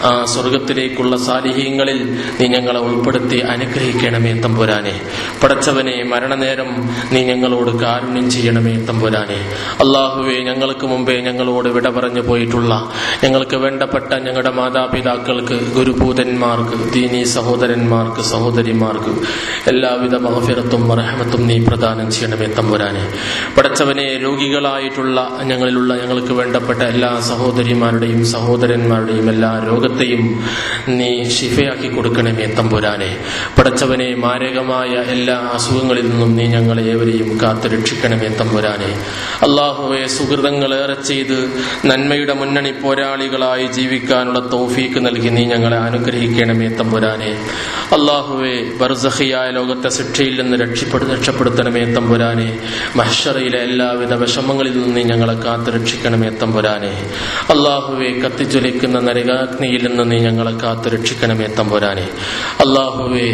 ആ സ്വർഗത്തിലേക്കുള്ള സാലിഹീങ്ങളിൽ നീ ഞങ്ങളെ ഉൾപ്പെടുത്തി അനുഗ്രഹിക്കണമേ തമ്പുരാനെ. പടച്ചവനെ, മരണനേരം നീ ഞങ്ങളോട് കാരുണ്യം ചെയ്യണമേ തമ്പുരാനെ. അല്ലാഹുവേ, ഞങ്ങൾക്ക് മുമ്പേ ഞങ്ങളോട് വിട പറഞ്ഞു പോയിട്ടുള്ള ഞങ്ങൾക്ക് വേണ്ടപ്പെട്ട ഞങ്ങളുടെ മാതാപിതാക്കൾക്ക്, ഗുരുഭൂതന്മാർക്ക്, ദീനീ സഹോദരന്മാർക്ക്, സഹോദരിമാർക്ക് എല്ലാവിധ മഗ്ഫിറത്തും റഹ്മത്തും നീ പ്രദാനം ചെയ്യണമേ തമ്പുരാനെ. പടച്ചവനെ, രോഗികളായിട്ടുള്ള ഞങ്ങൾക്ക് വേണ്ടപ്പെട്ട എല്ലാ സഹോദരിമാരുടെയും സഹോദരന്മാരുടെയും എല്ലാ രോഗത്തെയും നീ ശിഫയാക്കി കൊടുക്കണമേ തമ്പുരാനെ. പടച്ചവനെ, മാരകമായ എല്ലാ അസുഖങ്ങളിൽ നിന്നും നീ ഞങ്ങളെ ഏവരെയും കാത്തു രക്ഷിക്കണമേ തമ്പുരാനെ. അല്ലാഹുവേ, സുഹൃതങ്ങളേറെ ചെയ്ത് നന്മയുടെ മുന്നണി പോരാളികളായി ജീവിക്കാനുള്ള തൗഫീക്ക് നൽകി നീ ഞങ്ങളെ അനുഗ്രഹിക്കണമേ തമ്പുരാനെ. അല്ലാഹുവേ, ബർസഖിയായ ലോകത്തെ ശിക്ഷയിൽ നിന്ന് രക്ഷപ്പെടുത്തണമേ തമ്പുരാനെ. മഹ്ശറയിലെ എല്ലാവിധ വിഷമങ്ങളിൽ നിന്നും നീ ഞങ്ങളെ കാത്തു രക്ഷിക്കണമേ തമ്പുരാനെ. അല്ലാഹുവേ, കത്തിജ്വലിക്കുന്ന നരകാഗ്നിയിൽ നിന്ന് നീ ഞങ്ങളെ കാത്തു രക്ഷിക്കണമേ തമ്പുരാനെ. അല്ലാഹുവേ,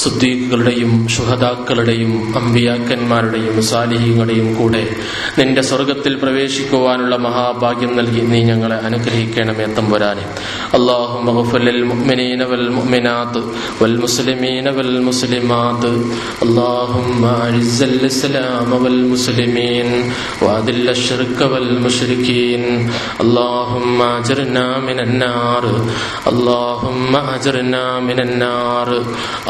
സുദ്ദീഖുകളുടെയും ശുഹദാക്കളുടെയും അമ്പിയാക്കന്മാരുടെയും സാലിഹീങ്ങളുടെയും കൂടെ നിന്റെ സ്വർഗത്തിൽ പ്രവേശിക്കുവാനുള്ള മഹാഭാഗ്യം നൽകി നീ ഞങ്ങളെ അനുഗ്രഹിക്കണമേ തമ്പുരാനെ. അല്ലാഹുമ്മ ഗ്ഫിർ للمؤمنين والمؤمنات والمسلمين والمسلمات اللهم أعز الإسلام والمسلمين وأذل الشرك والمشركين اللهم أجرنا من النار اللهم أجرنا من النار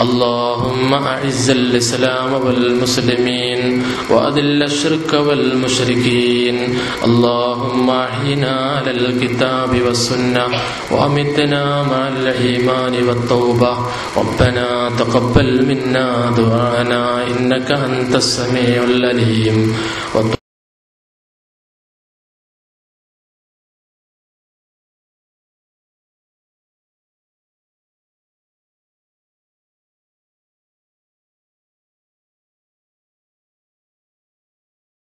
اللهم أعز الإسلام والمسلمين وأذل الشرك والمشركين اللهم أحينا على الكتاب والسنة وأمتنا مع الإيمان والتوبة ربنا تقبل منا دعانا إنك أنت السميع العليم